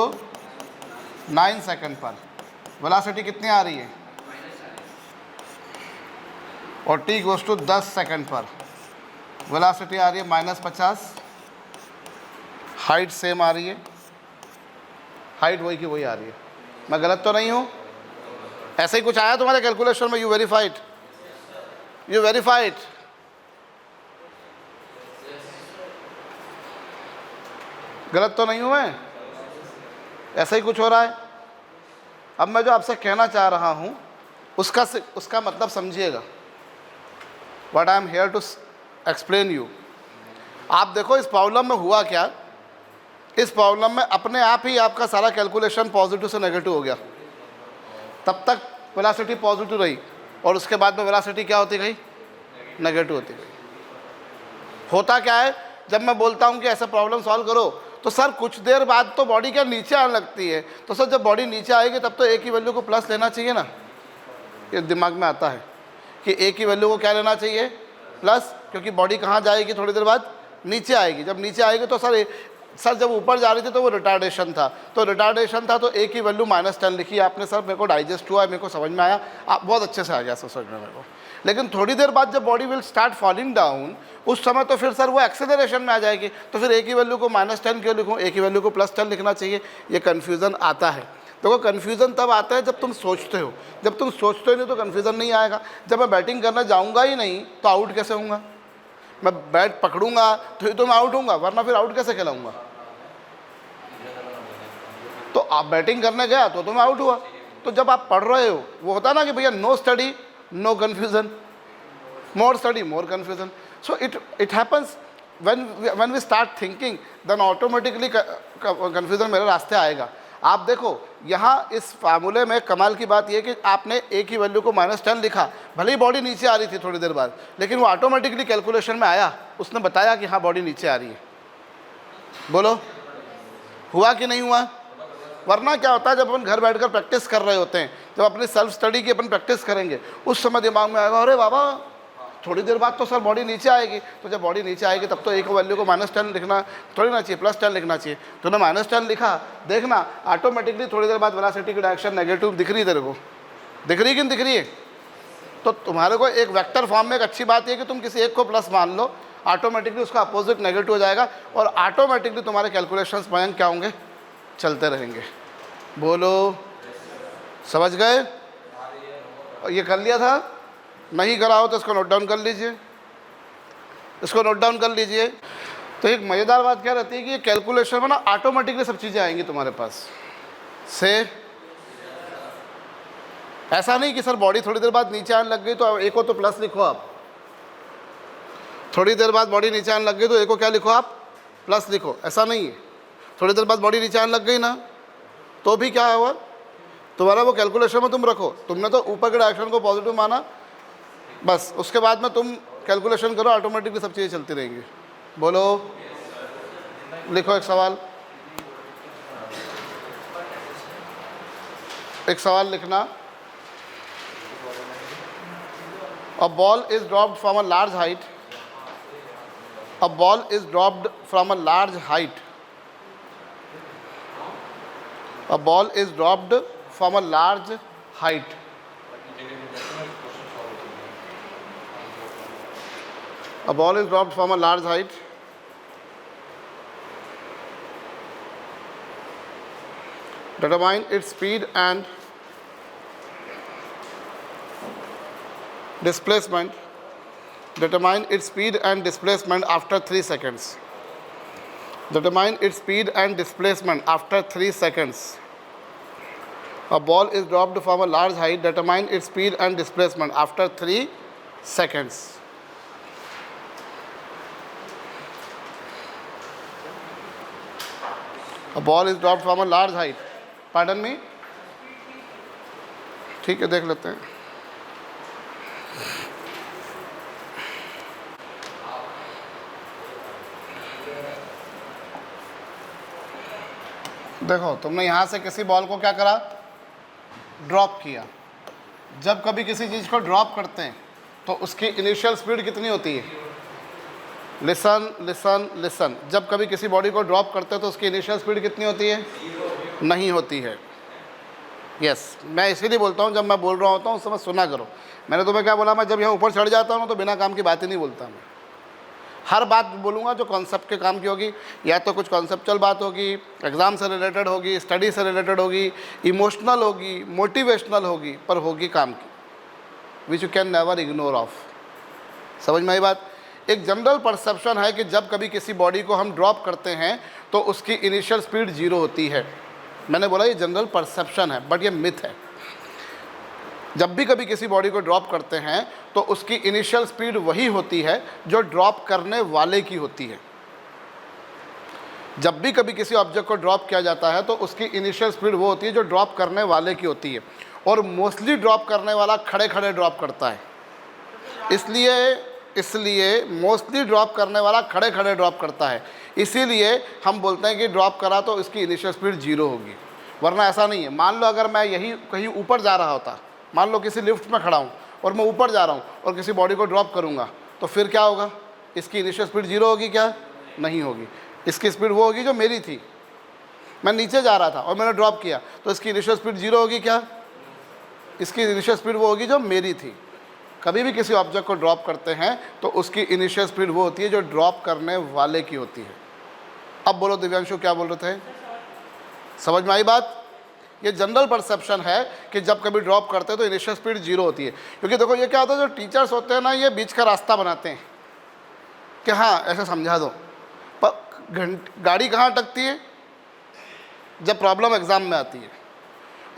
9 सेकंड पर वेलोसिटी कितनी आ रही है? और t इक्वल्स टू 10 सेकंड पर वेलोसिटी आ रही है -50, हाइट सेम आ रही है, हाइट वही की वही आ रही है। मैं गलत तो नहीं हूँ? ऐसे ही कुछ आया तुम्हारे कैलकुलेशन में? You verified? You verified? गलत तो नहीं हूँ मैं? ऐसा ही कुछ हो रहा है। अब मैं जो आपसे कहना चाह रहा हूँ उसका मतलब समझिएगा। What I am here to explain you. आप देखो इस प्रॉब्लम में हुआ क्या। इस प्रॉब्लम में अपने आप ही आपका सारा कैलकुलेशन पॉजिटिव से नेगेटिव हो गया। तब तक वेलोसिटी पॉजिटिव रही और उसके बाद में वेलोसिटी क्या होती गई? नेगेटिव होती गई। होता क्या है, जब मैं बोलता हूँ कि ऐसा प्रॉब्लम सॉल्व करो तो सर कुछ देर बाद तो बॉडी क्या नीचे आने लगती है। तो सर जब बॉडी नीचे आएगी तब तो ए की वैल्यू को प्लस लेना चाहिए ना। ये दिमाग में आता है कि ए की वैल्यू को क्या लेना चाहिए? प्लस, क्योंकि बॉडी कहाँ जाएगी? थोड़ी देर बाद नीचे आएगी। जब नीचे आएगी तो सर जब ऊपर जा रही थी तो वो रिटार्डेशन था, तो ए की वैल्यू -10 लिखी आपने। सर मेरे को डाइजेस्ट हुआ, मेरे को समझ में आया, आप बहुत अच्छे से आ गया सर समझ में मेरे को। लेकिन थोड़ी देर बाद जब body will start falling down, उस समय तो फिर सर वो एक्सेलरेशन में आ जाएगी। तो फिर ए की वैल्यू को -10 क्यों लिखूँ? ए की वैल्यू को +10 लिखना चाहिए। ये कन्फ्यूज़न आता है। देखो कन्फ्यूज़न तब आता है जब तुम सोचते हो। जब तुम सोचते हो नहीं तो कन्फ्यूज़न नहीं आएगा। जब मैं बैटिंग करना जाऊँगा ही नहीं तो आउट कैसे होऊंगा? मैं बैट पकड़ूंगा तो मैं आउट होऊंगा, वरना फिर आउट कैसे खिलाऊंगा? तो आप बैटिंग करने गया तो मैं आउट हुआ। तो जब आप पढ़ रहे हो, वो होता ना कि भैया no study no confusion, more study more confusion. So it happens when we start thinking, then automatically confusion मेरे रास्ते आएगा। आप देखो यहाँ इस फार्मूले में कमाल की बात यह कि आपने ए की वैल्यू को -10 लिखा, भले ही बॉडी नीचे आ रही थी थोड़ी देर बाद, लेकिन वो ऑटोमेटिकली कैलकुलेशन में आया। उसने बताया कि हाँ बॉडी नीचे आ रही है। बोलो हुआ कि नहीं हुआ? वरना क्या होता है, जब अपन घर बैठकर प्रैक्टिस कर रहे होते हैं, जब अपनी सेल्फ स्टडी की अपन प्रैक्टिस करेंगे, उस समय दिमाग में आएगा अरे बाबा थोड़ी देर बाद तो सर बॉडी नीचे आएगी। तो जब बॉडी नीचे आएगी तब तो ए की वैल्यू को -10 लिखना थोड़ी ना चाहिए, +10 लिखना चाहिए। तूने -10 लिखा, देखना ऑटोमेटिकली थोड़ी देर बाद वेलोसिटी की डायरेक्शन नेगेटिव दिख रही है तेरे को? दिख रही है कि नहीं दिख रही है? तो तुम्हारे को एक वेक्टर फॉर्म में एक अच्छी बात यह कि तुम किसी एक को प्लस मान लो, ऑटोमेटिकली उसका अपोजिट नेगेटिव हो जाएगा और ऑटोमेटिकली तुम्हारे कैलकुलेशन स्वयं क्या होंगे? चलते रहेंगे। बोलो समझ गए? ये कर लिया था? नहीं करा हो तो इसको नोट डाउन कर लीजिए, इसको नोट डाउन कर लीजिए। तो एक मज़ेदार बात क्या रहती है कि ये कैलकुलेशन में ना ऑटोमेटिकली सब चीज़ें आएंगी तुम्हारे पास से। ऐसा नहीं कि सर बॉडी थोड़ी देर बाद नीचे आने लग गई तो एक को तो प्लस लिखो आप, थोड़ी देर बाद बॉडी नीचे आने लग गई तो एक को क्या लिखो आप? प्लस लिखो। ऐसा नहीं है। थोड़ी देर बाद बॉडी नीचे आने लग गई ना तो भी क्या हुआ तुम्हारा, वो कैलकुलेशन में तुम रखो। तुमने तो ऊपर के डायरेक्शन को पॉजिटिव माना, बस उसके बाद में तुम कैलकुलेशन करो, ऑटोमेटिकली सब चीज़ें चलती रहेंगी। बोलो, लिखो एक सवाल, एक सवाल लिखना। A ball is dropped from a large height. A ball is dropped from a large height. A ball is dropped from a large height. A ball is dropped from a large height. Determine its speed and displacement. Determine its speed and displacement after 3 seconds. Determine its speed and displacement after 3 seconds. A ball is dropped from a large height. Determine its speed and displacement after 3 seconds. A ball is dropped from a large height. Pardon me? ठीक है, देख लेते हैं। देखो, तुमने यहाँ से किसी बॉल को क्या करा, ड्रॉप किया। जब कभी किसी चीज़ को ड्रॉप करते हैं तो उसकी इनिशियल स्पीड कितनी होती है? Listen listen listen. जब कभी किसी बॉडी को ड्रॉप करते हैं तो उसकी इनिशियल स्पीड कितनी होती है? नहीं होती है। यस, मैं इसीलिए बोलता हूँ, जब मैं बोल रहा होता हूँ उस समय सुना करो। मैंने तुम्हें क्या बोला, मैं जब यहाँ ऊपर चढ़ जाता हूँ ना तो बिना काम की बात ही नहीं बोलता मैं। हर बात बोलूँगा जो कॉन्सेप्ट के काम की होगी, या तो कुछ कॉन्सेप्चुअल बात होगी, एग्ज़ाम से रिलेटेड होगी, स्टडी से रिलेटेड होगी, इमोशनल होगी, मोटिवेशनल होगी, पर होगी काम की, which you can never ignore of. समझ में आई बात? एक जनरल परसेप्शन है कि जब कभी किसी बॉडी को हम ड्रॉप करते हैं तो उसकी इनिशियल स्पीड 0 होती है। मैंने बोला ये जनरल परसेप्शन है, बट ये मिथ है। जब भी कभी किसी बॉडी को ड्रॉप करते हैं तो उसकी इनिशियल स्पीड वही होती है जो ड्रॉप करने वाले की होती है। जब भी कभी किसी ऑब्जेक्ट को ड्रॉप किया जाता है तो उसकी इनिशियल स्पीड वो होती है जो ड्रॉप करने वाले की होती है, और मोस्टली ड्रॉप करने वाला खड़े खड़े ड्रॉप करता है। इसलिए मोस्टली ड्रॉप करने वाला खड़े खड़े ड्रॉप करता है। इसीलिए हम बोलते हैं कि ड्रॉप करा तो इसकी इनिशियल स्पीड 0 होगी, वरना ऐसा नहीं है। मान लो अगर मैं यही कहीं ऊपर जा रहा होता, मान लो किसी लिफ्ट में खड़ा हूँ और मैं ऊपर जा रहा हूँ और किसी बॉडी को ड्रॉप करूँगा, तो फिर क्या होगा? इसकी इनिशियल स्पीड 0 होगी क्या? नहीं होगी। इसकी स्पीड वो होगी जो मेरी थी। मैं नीचे जा रहा था और मैंने ड्रॉप किया, तो इसकी इनिशियल स्पीड 0 होगी क्या? इसकी इनिशियल स्पीड वो होगी जो मेरी थी। कभी भी किसी ऑब्जेक्ट को ड्रॉप करते हैं तो उसकी इनिशियल स्पीड वो होती है जो ड्रॉप करने वाले की होती है। अब बोलो दिव्यांशु, क्या बोल रहे थे? समझ में आई बात? ये जनरल परसेप्शन है कि जब कभी ड्रॉप करते हैं तो इनिशियल स्पीड 0 होती है। क्योंकि देखो ये क्या होता है, जो टीचर्स होते हैं ना, ये बीच का रास्ता बनाते हैं कि हाँ ऐसे समझा दो, पर गाड़ी कहाँ अटकती है? जब प्रॉब्लम एग्ज़ाम में आती है।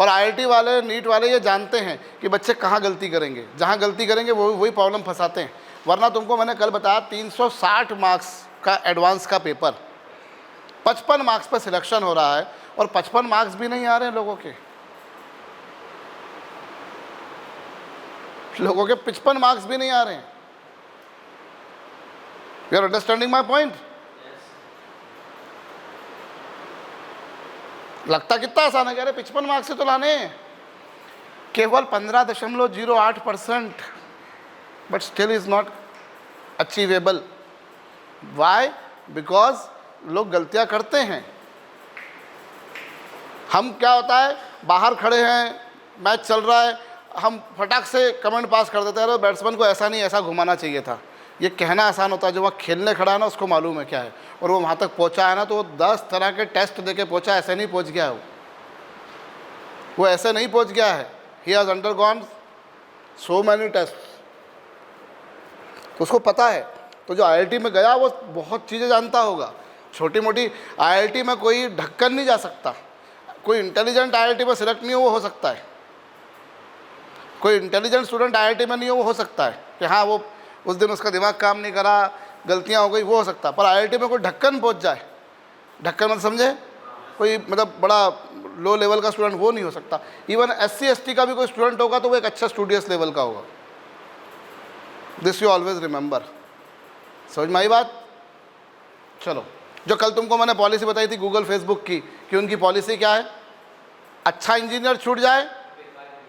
और IIT वाले, नीट वाले ये जानते हैं कि बच्चे कहाँ गलती करेंगे, जहाँ गलती करेंगे वही प्रॉब्लम फंसाते हैं। वरना तुमको मैंने कल बताया 360 मार्क्स का एडवांस का पेपर, 55 मार्क्स पर सिलेक्शन हो रहा है और 55 मार्क्स भी नहीं आ रहे हैं लोगों के। 55 मार्क्स भी नहीं आ रहे हैं। You are understanding my point? लगता कितना आसान है, कह रहे 55 मार्क्स से तो लाने हैं, केवल 15.08%, but still is not achievable. Why? Because लोग गलतियां करते हैं। हम क्या होता है, बाहर खड़े हैं, मैच चल रहा है, हम फटाक से कमेंट पास कर देते हैं, बैट्समैन को ऐसा नहीं ऐसा घुमाना चाहिए था। ये कहना आसान होता है, जो वहाँ खेलने खड़ा है ना उसको मालूम है क्या है, और वो वहाँ तक पहुँचा है ना तो वो 10 तरह के टेस्ट देके पहुँचा, ऐसे नहीं पहुँच गया है वो ऐसे नहीं पहुँच गया है। He has undergone so many test, उसको पता है। तो जो IIT में गया वो बहुत चीज़ें जानता होगा। छोटी मोटी IIT में कोई ढक्कन नहीं जा सकता, कोई इंटेलिजेंट IIT में सिलेक्ट नहीं हो सकता है, कोई इंटेलिजेंट स्टूडेंट IIT में नहीं हो सकता है कि हाँ वो उस दिन उसका दिमाग काम नहीं करा, गलतियाँ हो गई, वो हो सकता। पर IIT में कोई ढक्कन पहुंच जाए, ढक्कन मतलब समझे, कोई मतलब बड़ा लो लेवल का स्टूडेंट, वो नहीं हो सकता। इवन SC ST का भी कोई स्टूडेंट होगा तो वो एक अच्छा स्टूडियस लेवल का होगा। This you always remember. समझ में आई बात? चलो, जो कल तुमको मैंने पॉलिसी बताई थी गूगल फेसबुक की, कि उनकी पॉलिसी क्या है, अच्छा इंजीनियर छूट जाए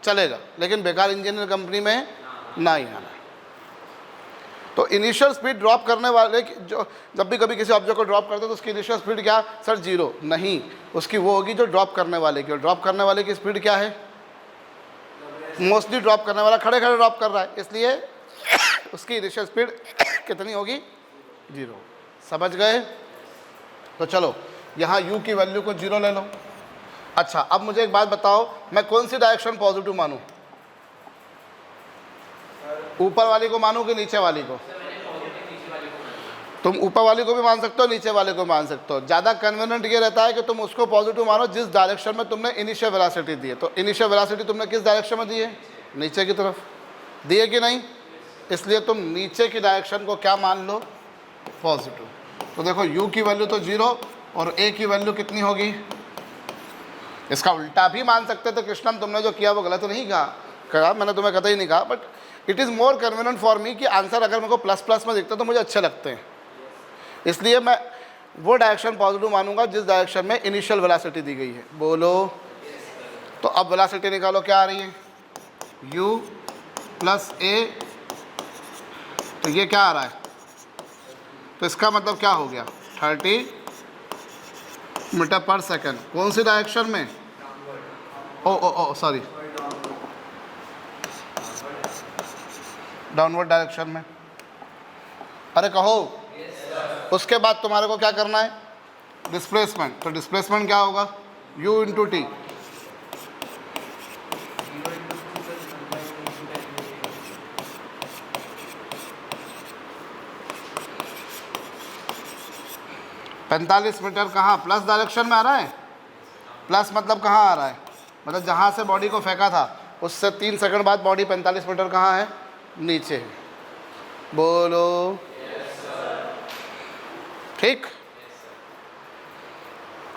चलेगा, लेकिन बेकार इंजीनियर कंपनी में ना ही आना। तो इनिशियल स्पीड ड्रॉप करने वाले जो जब भी कभी किसी ऑब्जेक्ट को ड्रॉप करते हैं तो उसकी इनिशियल स्पीड क्या, सर 0 नहीं, उसकी वो होगी जो ड्रॉप करने वाले की। और ड्रॉप करने वाले की स्पीड क्या है, मोस्टली ड्रॉप करने वाला खड़े खड़े ड्रॉप कर रहा है, इसलिए उसकी इनिशियल स्पीड कितनी होगी, 0। समझ गए? तो चलो यहाँ u की वैल्यू को 0 ले लो। अच्छा, अब मुझे एक बात बताओ, मैं कौन सी डायरेक्शन पॉजिटिव मानूं, ऊपर वाली को मानूं कि नीचे वाली को? तुम ऊपर वाली को भी मान सकते हो, नीचे वाले को मान सकते हो। ज़्यादा कन्वीनियंट ये रहता है कि तुम उसको पॉजिटिव मानो जिस डायरेक्शन में तुमने इनिशियल वेलोसिटी दी है। तो इनिशियल वेलोसिटी तुमने किस डायरेक्शन में दी है, नीचे की तरफ दी है कि नहीं, इसलिए तुम नीचे की डायरेक्शन को क्या मान लो, पॉजिटिव। तो देखो u की वैल्यू तो 0 और a की वैल्यू कितनी होगी, इसका उल्टा भी मान सकते थे। कृष्णम तुमने जो किया वो गलत नहीं कहा, मैंने तुम्हें कतई नहीं कहा, but it is more convenient for me कि आंसर अगर मेरे को प्लस प्लस में दिखता तो मुझे अच्छे लगते हैं, इसलिए मैं वो डायरेक्शन पॉजिटिव मानूंगा जिस डायरेक्शन में इनिशियल वेलोसिटी दी गई है। बोलो। तो अब वेलोसिटी निकालो, क्या आ रही है, u प्लस a, तो ये क्या आ रहा है, तो इसका मतलब क्या हो गया, 30 मीटर पर सेकंड। कौन सी डायरेक्शन में, ओ सॉरी, डाउनवर्ड डायरेक्शन में। अरे कहो, उसके बाद तुम्हारे को क्या करना है, डिस्प्लेसमेंट। तो डिस्प्लेसमेंट क्या होगा, u इंटू टी। पैंतालीस मीटर कहाँ, प्लस डायरेक्शन में आ रहा है, प्लस मतलब कहाँ आ रहा है, मतलब जहाँ से बॉडी को फेंका था उससे 3 सेकंड बाद बॉडी 45 मीटर कहाँ है, नीचे है। बोलो। ठीक,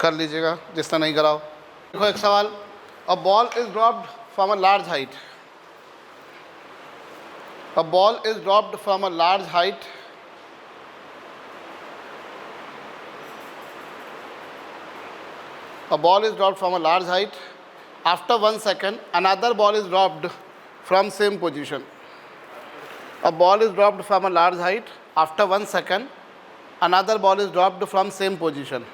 कर लीजिएगा जिसने नहीं कराओ। देखो एक सवाल, a ball is dropped from a large height, a ball is dropped from a large height, a ball is dropped from a large height. After 1 second, another ball is dropped from same position. A ball is dropped from a large height. After 1 second, another ball is dropped from same position.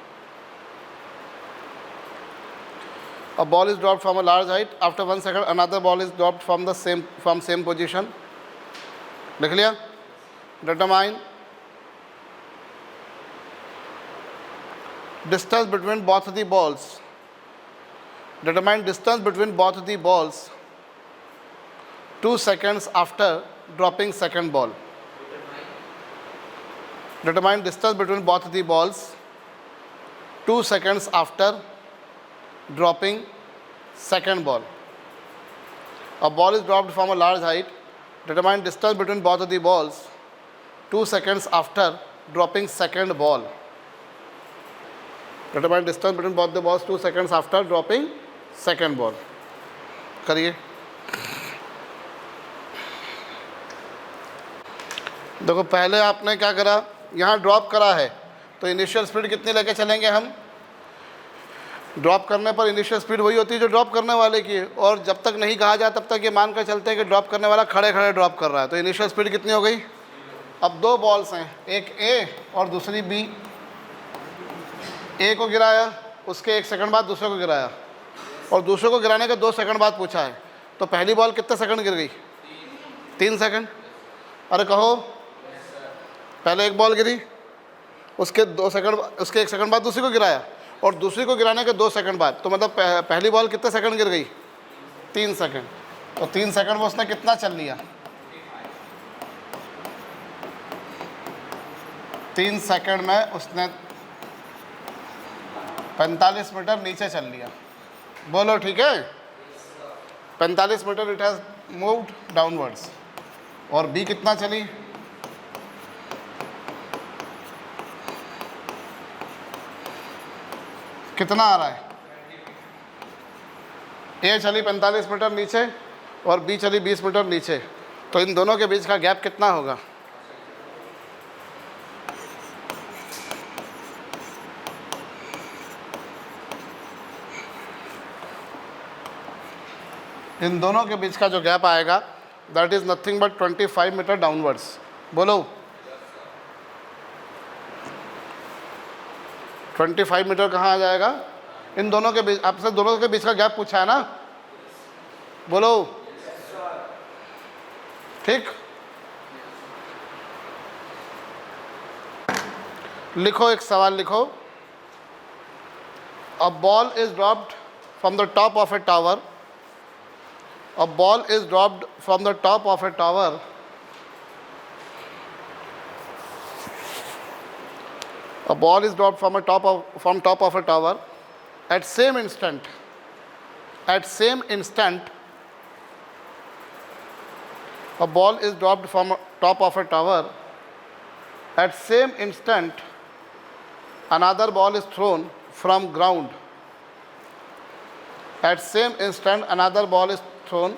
A ball is dropped from a large height. After 1 second, another ball is dropped from same position. लिख लिया? Determine distance between both the balls. Determine distance between both the balls 2 seconds after dropping second ball. Determine distance between both the balls 2 seconds after dropping second ball. A ball is dropped from a large height. Determine distance between both of the balls 2 seconds after dropping second ball. Determine distance between both the balls 2 seconds after dropping second ball. करिए। देखो पहले आपने क्या करा, यहाँ drop करा है तो इनिशियल स्पीड कितनी लेके चलेंगे हम, ड्रॉप करने पर इनिशियल स्पीड वही होती है जो ड्रॉप करने वाले की है, और जब तक नहीं कहा जाए तब तक ये मान कर चलते हैं कि ड्रॉप करने वाला खड़े खड़े ड्रॉप कर रहा है, तो इनिशियल स्पीड कितनी हो गई। अब 2 बॉल्स हैं, एक ए और दूसरी बी। ए को गिराया, उसके 1 सेकंड बाद दूसरे को गिराया, और दूसरे को गिराने के 2 सेकंड बाद पूछा है, तो पहली बॉल कितने सेकंड गिर गई, 3 सेकंड। अरे कहो, पहले एक बॉल गिरी, उसके 2 सेकंड, उसके 1 सेकंड बाद दूसरी को गिराया, और दूसरी को गिराने के 2 सेकंड बाद, तो मतलब पहली बॉल कितने सेकंड गिर गई, 3 सेकंड। तो 3 सेकंड में उसने कितना चल लिया, 3 सेकंड में उसने 45 मीटर नीचे चल लिया। बोलो ठीक है, 45 metre it has moved downwards. और बी कितना चली, कितना आ रहा है, ए चली 45 मीटर नीचे और बी चली 20 मीटर नीचे, तो इन दोनों के बीच का गैप कितना होगा? इन दोनों के बीच का जो गैप आएगा that is nothing but 25 metre downwards. बोलो 25 मीटर कहाँ आ जाएगा? इन दोनों के बीच, आपसे दोनों के बीच का गैप पूछा है ना? बोलो ठीक। लिखो, एक सवाल लिखो। A ball is dropped from the top of A tower. A ball is dropped from the top of a tower. A ball is dropped from top of a tower. At same instant, a ball is dropped from top of a tower. At same instant, another ball is thrown from ground. At same instant, another ball is thrown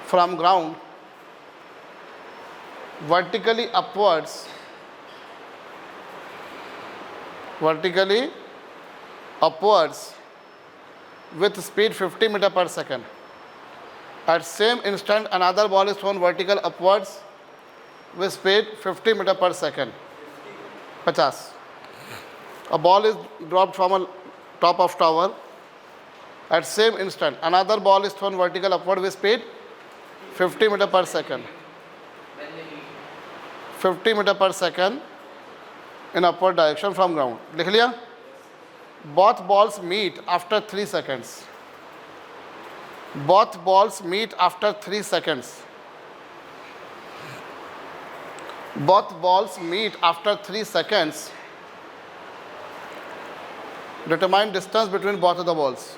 from ground vertically upwards with speed 50 meter per second. At same instant, another ball is thrown vertical upwards with speed 50 meter per second. 50. A ball is dropped from a top of tower. At same instant, another ball is thrown vertical upward with speed 50 meter per second. 50 meter per second in upward direction from ground. लिख लिया? Both balls meet after 3 seconds. Both balls meet after 3 seconds. Both balls meet after 3 seconds. Determine distance between both of the balls.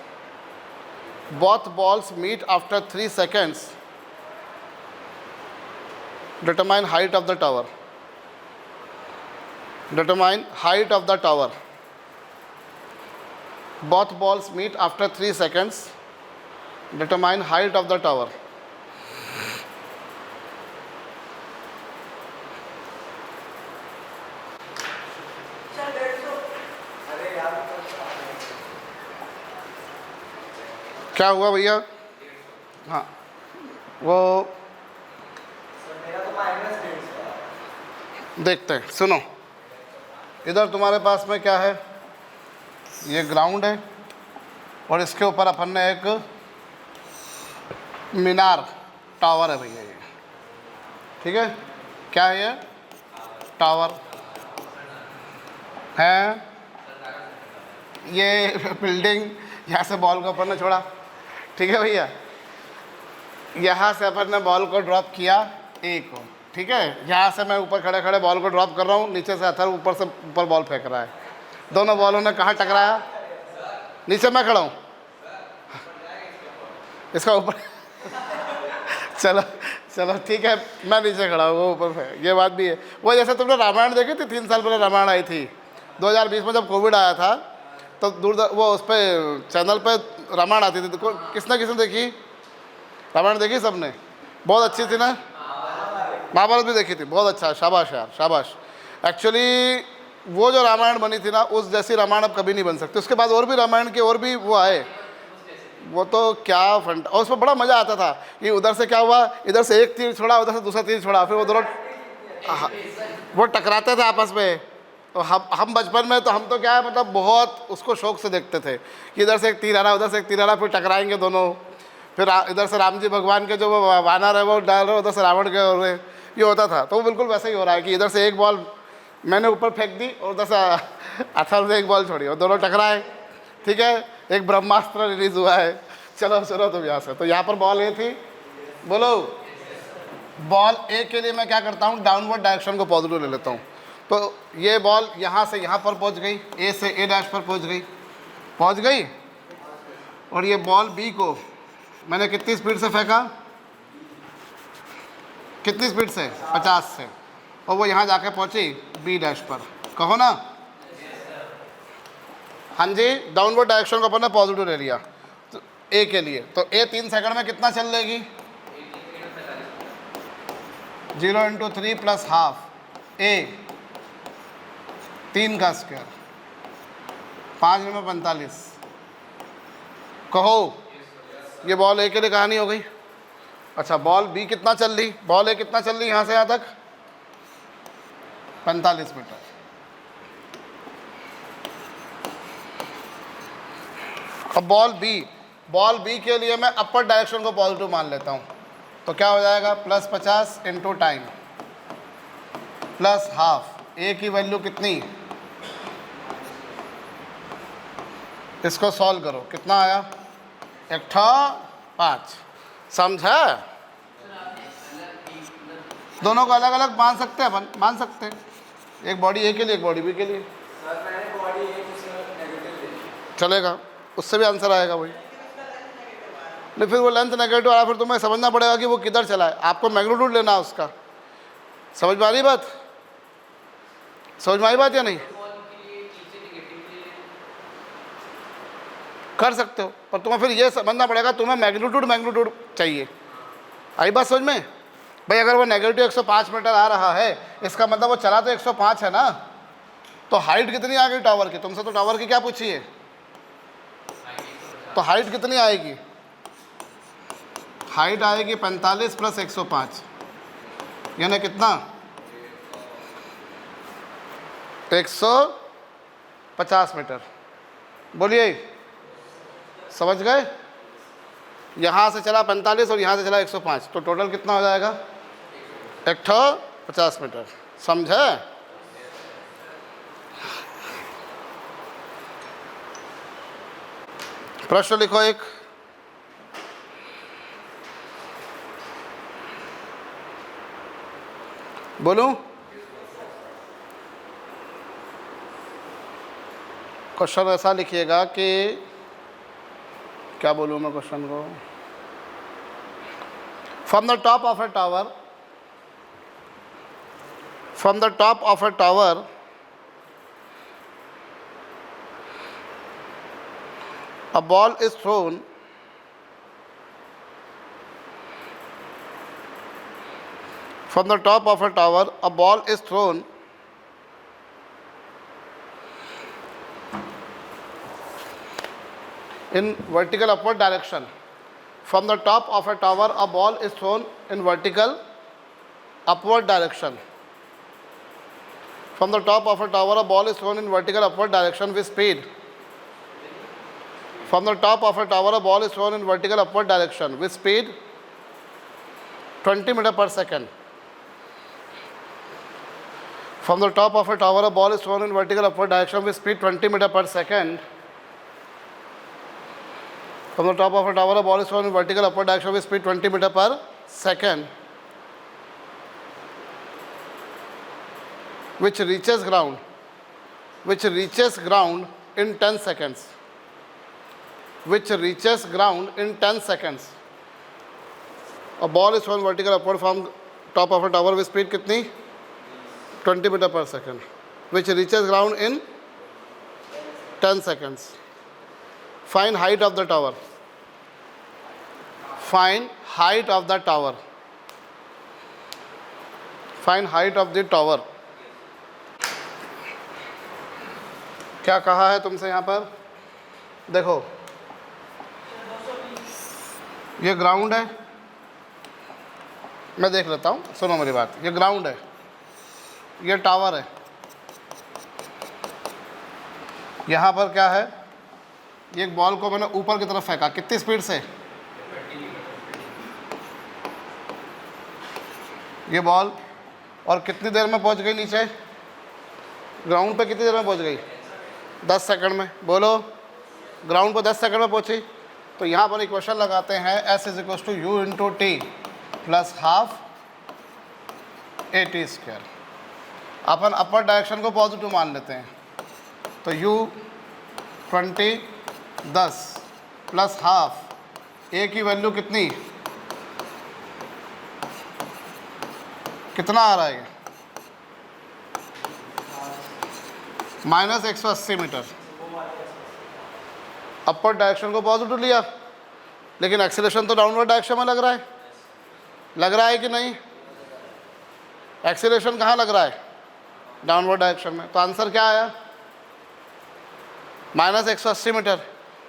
Both balls meet after 3 seconds. Determine height of the tower. Determine height of the tower. Both balls meet after 3 seconds. Determine height of the tower. क्या हुआ भैया? हाँ वो देखते हैं। सुनो, इधर तुम्हारे पास में क्या है? ये ग्राउंड है और इसके ऊपर अपन ने एक मीनार टावर है भैया ये, ठीक है? क्या है ये? टावर है। ये बिल्डिंग, यहाँ से बॉल को अपन ने छोड़ा, ठीक है भैया? यहाँ से अपन ने बॉल को ड्रॉप किया ए को, ठीक है? यहाँ से मैं ऊपर खड़े खड़े बॉल को ड्रॉप कर रहा हूँ, नीचे से अथर ऊपर से ऊपर बॉल फेंक रहा है। दोनों बॉलों ने कहाँ टकराया? नीचे मैं खड़ा हूँ, इसका ऊपर चलो चलो ठीक है, मैं नीचे खड़ा हूँ, वो ऊपर फेंक। ये बात भी है। वो जैसे तुमने रामायण देखी थी, 3 साल पहले रामायण आई थी 2020 में, जब कोविड आया था तो वो उस पर चैनल पे रामायण आती थी। देखो किसने देखी रामायण? देखी सबने? बहुत अच्छी थी ना? महाभारत भी देखी थी, बहुत अच्छा। शाबाश यार, शाबाश। एक्चुअली वो जो रामायण बनी थी ना, उस जैसी रामायण अब कभी नहीं बन सकती। उसके बाद और भी रामायण के और भी वो आए, वो तो क्या फंट, और उसमें बड़ा मज़ा आता था कि उधर से क्या हुआ, इधर से एक तीर छोड़ा, उधर से दूसरा तीर छोड़ा, फिर वो दोनों वो टकराते थे आपस में। तो हम बचपन में तो हम तो क्या है, मतलब बहुत उसको शौक से देखते थे कि इधर से एक तीर आ रहा, उधर से एक तीर आ रहा, फिर टकराएंगे दोनों। फिर इधर से राम जी भगवान के जो वो वानर है वो डाल रहे, उधर से रावण के हो रहे, ये होता था। तो वो बिल्कुल वैसे ही हो रहा है कि इधर से एक बॉल मैंने ऊपर फेंक दी और उधर से अथर से एक बॉल छोड़ी और दोनों टकराए, ठीक है? एक ब्रह्मास्त्र रिलीज हुआ है। चलो सुनो तुम यहाँ से। तो यहाँ पर बॉल ए थी, बोलो। बॉल ए के लिए मैं क्या करता हूँ, डाउनवर्ड डायरेक्शन को पॉजिटिव ले लेता हूँ। तो ये बॉल यहाँ से यहाँ पर पहुँच गई, ए से ए डैश पर पहुँच गई। और ये बॉल बी को मैंने कितनी स्पीड से फेंका? कितनी स्पीड से? 50 से। और वो यहाँ जाके पहुँची बी डैश पर। कहो ना? हाँ जी, डाउनवर्ड डायरेक्शन को अपन ने पॉजिटिव ले लिया तो ए के लिए। तो ए 3 सेकंड में कितना चल लेगी? 0 इंटू 3 प्लस हाफ ए 3 का स्क्वायर 5 में 45। कहो ये बॉल ए के लिए कहानी हो गई। अच्छा बॉल बी कितना चल रही, बॉल ए कितना चल रही यहाँ से यहाँ तक 45 मीटर। अब बॉल बी के लिए मैं अपर डायरेक्शन को पॉजिटिव मान लेता हूँ, तो क्या हो जाएगा plus 50 into time plus half. A की वैल्यू कितनी, इसको सॉल्व करो, कितना आया 5। समझा? दोनों को अलग अलग मान सकते हैं अपन, मान सकते हैं, एक बॉडी ए के लिए एक बॉडी बी के लिए। चलेगा, उससे भी आंसर आएगा वही। नहीं फिर वो लेंथ नेगेटिव आया, फिर तुम्हें समझना पड़ेगा कि वो किधर चला है, आपको मैग्नीट्यूड लेना है उसका। समझ में आ रही बात, समझ में आई बात या नहीं? कर सकते हो, पर तुम्हें फिर ये समझना पड़ेगा तुम्हें मैग्नीट्यूड चाहिए। आई बात समझ में? भाई अगर वो नेगेटिव 105 मीटर आ रहा है, इसका मतलब वो चला तो 105 है ना, तो हाइट कितनी आ गई टावर की? तुमसे तो टावर की क्या पूछी है, तो हाइट कितनी आएगी? हाइट आएगी 45 प्लस 105 यानी कितना 150 मीटर। बोलिए समझ गए? यहाँ से चला 45 और यहाँ से चला 105, तो टोटल कितना हो जाएगा 150 मीटर। समझे? प्रश्न लिखो एक। बोलूं? क्वेश्चन ऐसा लिखिएगा कि क्या बोलूं मैं क्वेश्चन को, from the top of A tower a ball is thrown from the top of a tower, a ball is thrown in vertical upward direction. From the top of a tower, a ball is thrown in vertical upward direction. From the top of a tower, a ball is thrown in vertical upward direction with speed. From the top of a tower, a ball is thrown in vertical upward direction with speed 20 meter per second. From the top of a tower, a ball is thrown in vertical upward direction with speed 20 meter per second. From the top of a tower, a ball is thrown in vertical upward direction with speed 20 meter per second, which reaches ground in 10 seconds. Which reaches ground in 10 seconds. A ball is thrown vertical upward from top of a tower with speed कितनी 20 meter per second, which reaches ground in 10 seconds. Find height of the tower. Find height of the tower. Find height of the tower. क्या कहा है तुमसे यहाँ पर? देखो ये ground है, मैं देख लेता हूँ, सुनो मेरी बात। ये ग्राउंड है, ये टावर है, यहाँ पर क्या है, ये एक बॉल को मैंने ऊपर की तरफ फेंका, कितनी स्पीड से? ये बॉल, और कितनी देर में पहुँच गई नीचे? ग्राउंड पे कितनी देर में पहुँच गई? 10 सेकंड में। बोलो, ग्राउंड पर 10 सेकंड में पहुँची। तो यहाँ पर इक्वेशन लगाते हैं S is equal to u into t plus half a t square. अपन अपर डायरेक्शन को पॉजिटिव मान लेते हैं, तो U 20 10 प्लस हाफ ए की वैल्यू कितनी, कितना आ रहा है? -180 मीटर। अपर डायरेक्शन को पॉजिटिव लिया, लेकिन एक्सीलरेशन तो डाउनवर्ड डायरेक्शन में लग रहा है कि नहीं? एक्सीलरेशन कहाँ लग रहा है? डाउनवर्ड डायरेक्शन में। तो आंसर क्या आया? Minus 180 metre.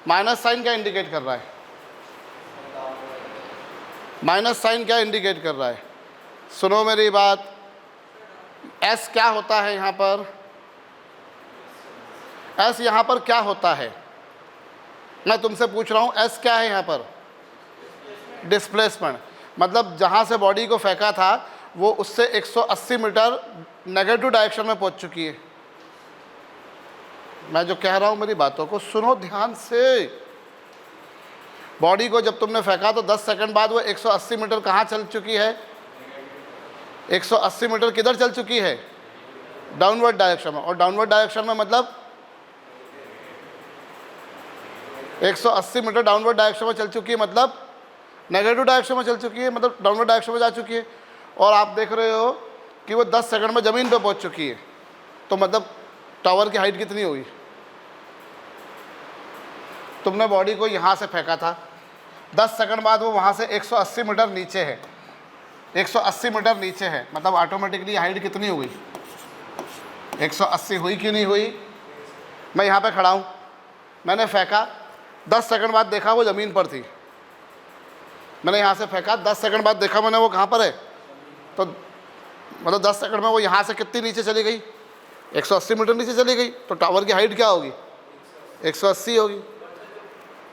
माइनस साइन क्या इंडिकेट कर रहा है? माइनस साइन क्या इंडिकेट कर रहा है? सुनो मेरी बात, एस क्या होता है यहाँ पर? एस यहाँ पर क्या होता है? मैं तुमसे पूछ रहा हूँ, एस क्या है यहाँ पर? डिस्प्लेसमेंट। मतलब जहाँ से बॉडी को फेंका था वो उससे 180 मीटर नेगेटिव डायरेक्शन में पहुँच चुकी है। मैं जो कह रहा हूँ मेरी बातों को सुनो ध्यान से। बॉडी को जब तुमने फेंका तो 10 सेकंड बाद वो 180 मीटर कहाँ चल चुकी है? 180 मीटर किधर चल चुकी है? डाउनवर्ड डायरेक्शन में। और डाउनवर्ड डायरेक्शन में मतलब 180 मीटर डाउनवर्ड डायरेक्शन में चल चुकी है, मतलब नेगेटिव डायरेक्शन में चल चुकी है, मतलब डाउनवर्ड डायरेक्शन में जा चुकी है। और आप देख रहे हो कि वो 10 सेकंड में ज़मीन पे पहुंच चुकी है। तो मतलब टावर की हाइट कितनी हुई? तुमने बॉडी को यहाँ से फेंका था, 10 सेकंड बाद वो वहाँ से 180 मीटर नीचे है, 180 मीटर नीचे है, मतलब ऑटोमेटिकली हाइट कितनी हुई? 180 हुई कि नहीं हुई? मैं यहाँ पे खड़ा हूँ, मैंने फेंका, 10 सेकंड बाद देखा वो ज़मीन पर थी। मैंने यहाँ से फेंका, 10 सेकंड बाद देखा मैंने वो कहाँ पर है, तो मतलब 10 सेकंड में वो यहाँ से कितनी नीचे चली गई? 180 मीटर नीचे चली गई। तो टावर की हाइट क्या होगी? 180 होगी।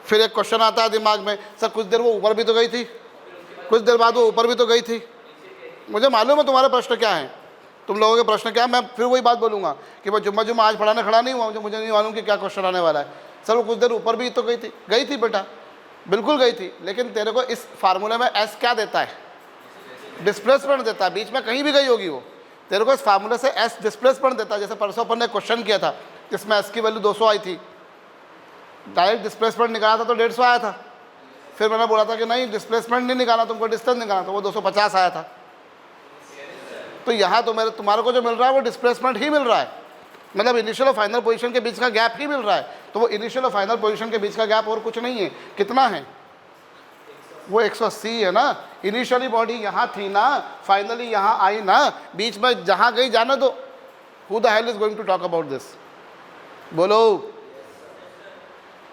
फिर एक क्वेश्चन आता है दिमाग में, सर कुछ देर वो ऊपर भी तो गई थी, कुछ देर बाद वो ऊपर भी तो गई थी। मुझे मालूम है तुम्हारे प्रश्न क्या हैं, तुम लोगों के प्रश्न क्या है। मैं फिर वही बात बोलूँगा कि मैं जुम्मा आज पढ़ाने खड़ा नहीं हुआ, मुझे नहीं मालूम कि क्या क्वेश्चन आने वाला है। सर वो कुछ देर ऊपर भी तो गई थी बेटा, बिल्कुल गई थी, लेकिन तेरे को इस फार्मूले में एस क्या देता है? डिस्प्लेसमेंट देता है। बीच में कहीं भी गई होगी वो, तेरे को इस फार्मूले से एस डिस्प्लेसमेंट देता है। जैसे परसों अपन ने क्वेश्चन किया था जिसमें एस की वैल्यू 200 आई थी, डायरेक्ट डिस्प्लेसमेंट निकाला था तो 150 आया था। फिर मैंने बोला था कि नहीं डिस्प्लेसमेंट नहीं निकाला, तुमको डिस्टेंस निकालना, तो वो 250 आया था। तो यहाँ तो तुम्हारे को जो मिल रहा है वो डिस्प्लेसमेंट ही मिल रहा है, मतलब इनिशियल और फाइनल पोजीशन के बीच का गैप ही मिल रहा है। तो वो इनिशियल और फाइनल पोजीशन के बीच का गैप और कुछ नहीं है। कितना है? वो 180 है ना। इनिशियली बॉडी यहाँ थी ना, फाइनली यहाँ आई ना, बीच में जहाँ गई जाने दो। Who the hell is going to talk about this? बोलो,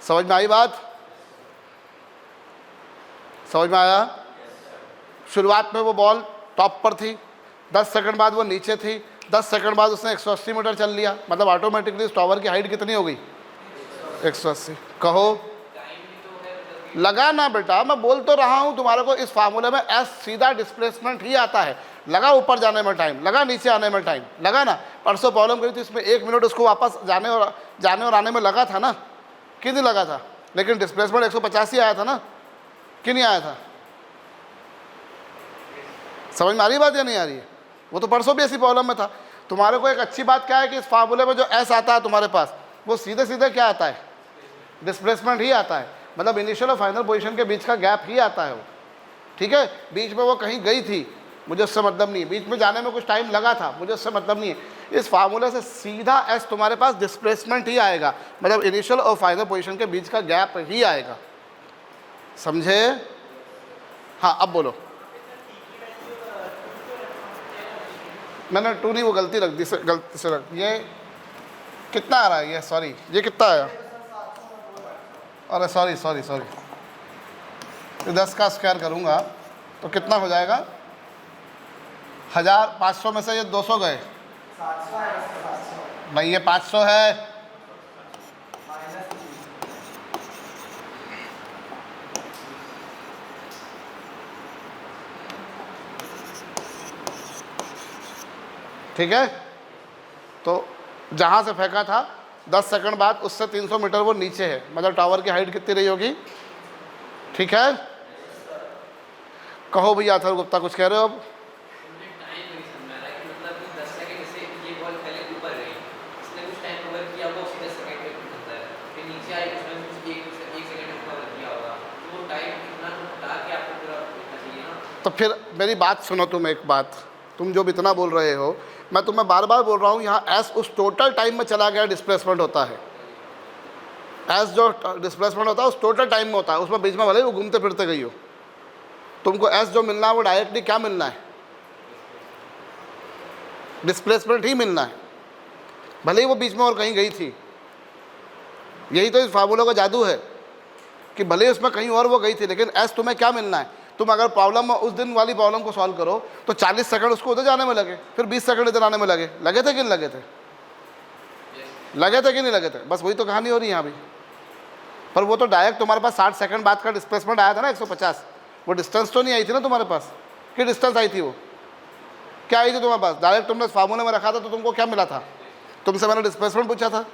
समझ में आई बात? समझ में आया? शुरुआत में वो बॉल टॉप पर थी, 10 सेकंड बाद वो नीचे थी, 10 सेकंड बाद उसने 180 मीटर चल लिया, मतलब ऑटोमेटिकली उस टावर की हाइट कितनी हो गई? 180। कहो लगा ना बेटा, मैं बोल तो रहा हूँ तुम्हारे को, इस फार्मूले में एस सीधा डिस्प्लेसमेंट ही आता है। लगा ऊपर जाने में टाइम, लगा नीचे आने में टाइम, लगा ना। परसों प्रॉब्लम करी थी, इसमें 1 मिनट उसको वापस जाने और आने में लगा था ना, कि नहीं लगा था? लेकिन डिस्प्लेसमेंट 150 ही आया था ना, कि नहीं आया था? समझ में आ रही बात या नहीं आ रही है? वो तो परसों भी ऐसी प्रॉब्लम में था। तुम्हारे को एक अच्छी बात क्या है कि इस फार्मूले में जो एस आता है तुम्हारे पास, वो सीधे सीधे क्या आता है? डिस्प्लेसमेंट ही आता है, मतलब इनिशियल और फाइनल पोजीशन के बीच का गैप ही आता है वो। ठीक है, बीच में वो कहीं गई थी, मुझे उससे मतलब नहीं है, बीच में जाने में कुछ टाइम लगा था, मुझे उससे मतलब नहीं है। इस फार्मूले से सीधा एस तुम्हारे पास डिस्प्लेसमेंट ही आएगा, मतलब इनिशियल और फाइनल पोजीशन के बीच का गैप ही आएगा। समझे? हाँ अब बोलो। मैंने 2 नहीं, वो गलती रख दी, गलती से रख। ये कितना आ रहा है? ये सॉरी, ये कितना आया? अरे सॉरी 10 का स्क्वायर करूँगा तो कितना हो जाएगा? 1500 में से ये 200 गए नहीं, ये 500 है। ठीक है, तो जहाँ से फेंका था 10 सेकंड बाद उससे 300 मीटर वो नीचे है, मतलब टावर की हाइट कितनी रही होगी? ठीक है, कहो भैया अथर्व गुप्ता कुछ कह रहे हो अब? तो फिर मेरी बात सुनो, तुम एक बात, तुम जो भी इतना बोल रहे हो, मैं तुम्हें बार बार बोल रहा हूँ, यहाँ एस उस टोटल टाइम में चला गया डिस्प्लेसमेंट होता है। एस जो डिस्प्लेसमेंट होता है उस टोटल टाइम में होता है, उसमें बीच में भले ही वो घूमते फिरते गई हो। तुमको एस जो मिलना है वो डायरेक्टली क्या मिलना है? डिस्प्लेसमेंट ही मिलना है, भले ही वो बीच में और कहीं गई थी। यही तो इस फार्मूला का जादू है कि भले ही उसमें कहीं और वो गई थी, लेकिन एस तुम्हें क्या मिलना है। तुम अगर प्रॉब्लम उस दिन वाली प्रॉब्लम को सॉल्व करो तो 40 सेकंड उसको उधर जाने में लगे, फिर 20 सेकंड इधर आने में लगे। लगे थे कि नहीं लगे थे? लगे थे कि नहीं लगे थे? बस वही तो कहानी हो रही है यहाँ भी। पर वो तो डायरेक्ट तुम्हारे पास 60 सेकंड बाद का डिस्प्लेसमेंट आया था ना 150, वो डिस्टेंस तो नहीं आई थी ना तुम्हारे पास। कि डिस्टेंस आई थी, वो क्या आई थी तुम्हारे पास? डायरेक्ट तुमने फार्मूले में रखा था तो तुमको क्या मिला था? तुमसे मैंने डिस्प्लेसमेंट पूछा था,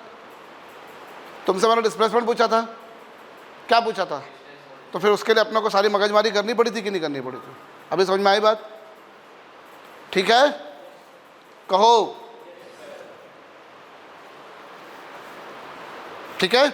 तुमसे मैंने डिस्प्लेसमेंट पूछा था, क्या पूछा था? तो फिर उसके लिए अपने को सारी मगजमारी करनी पड़ी थी कि नहीं करनी पड़ी थी? अभी समझ में आई बात? ठीक है, कहो। ठीक है।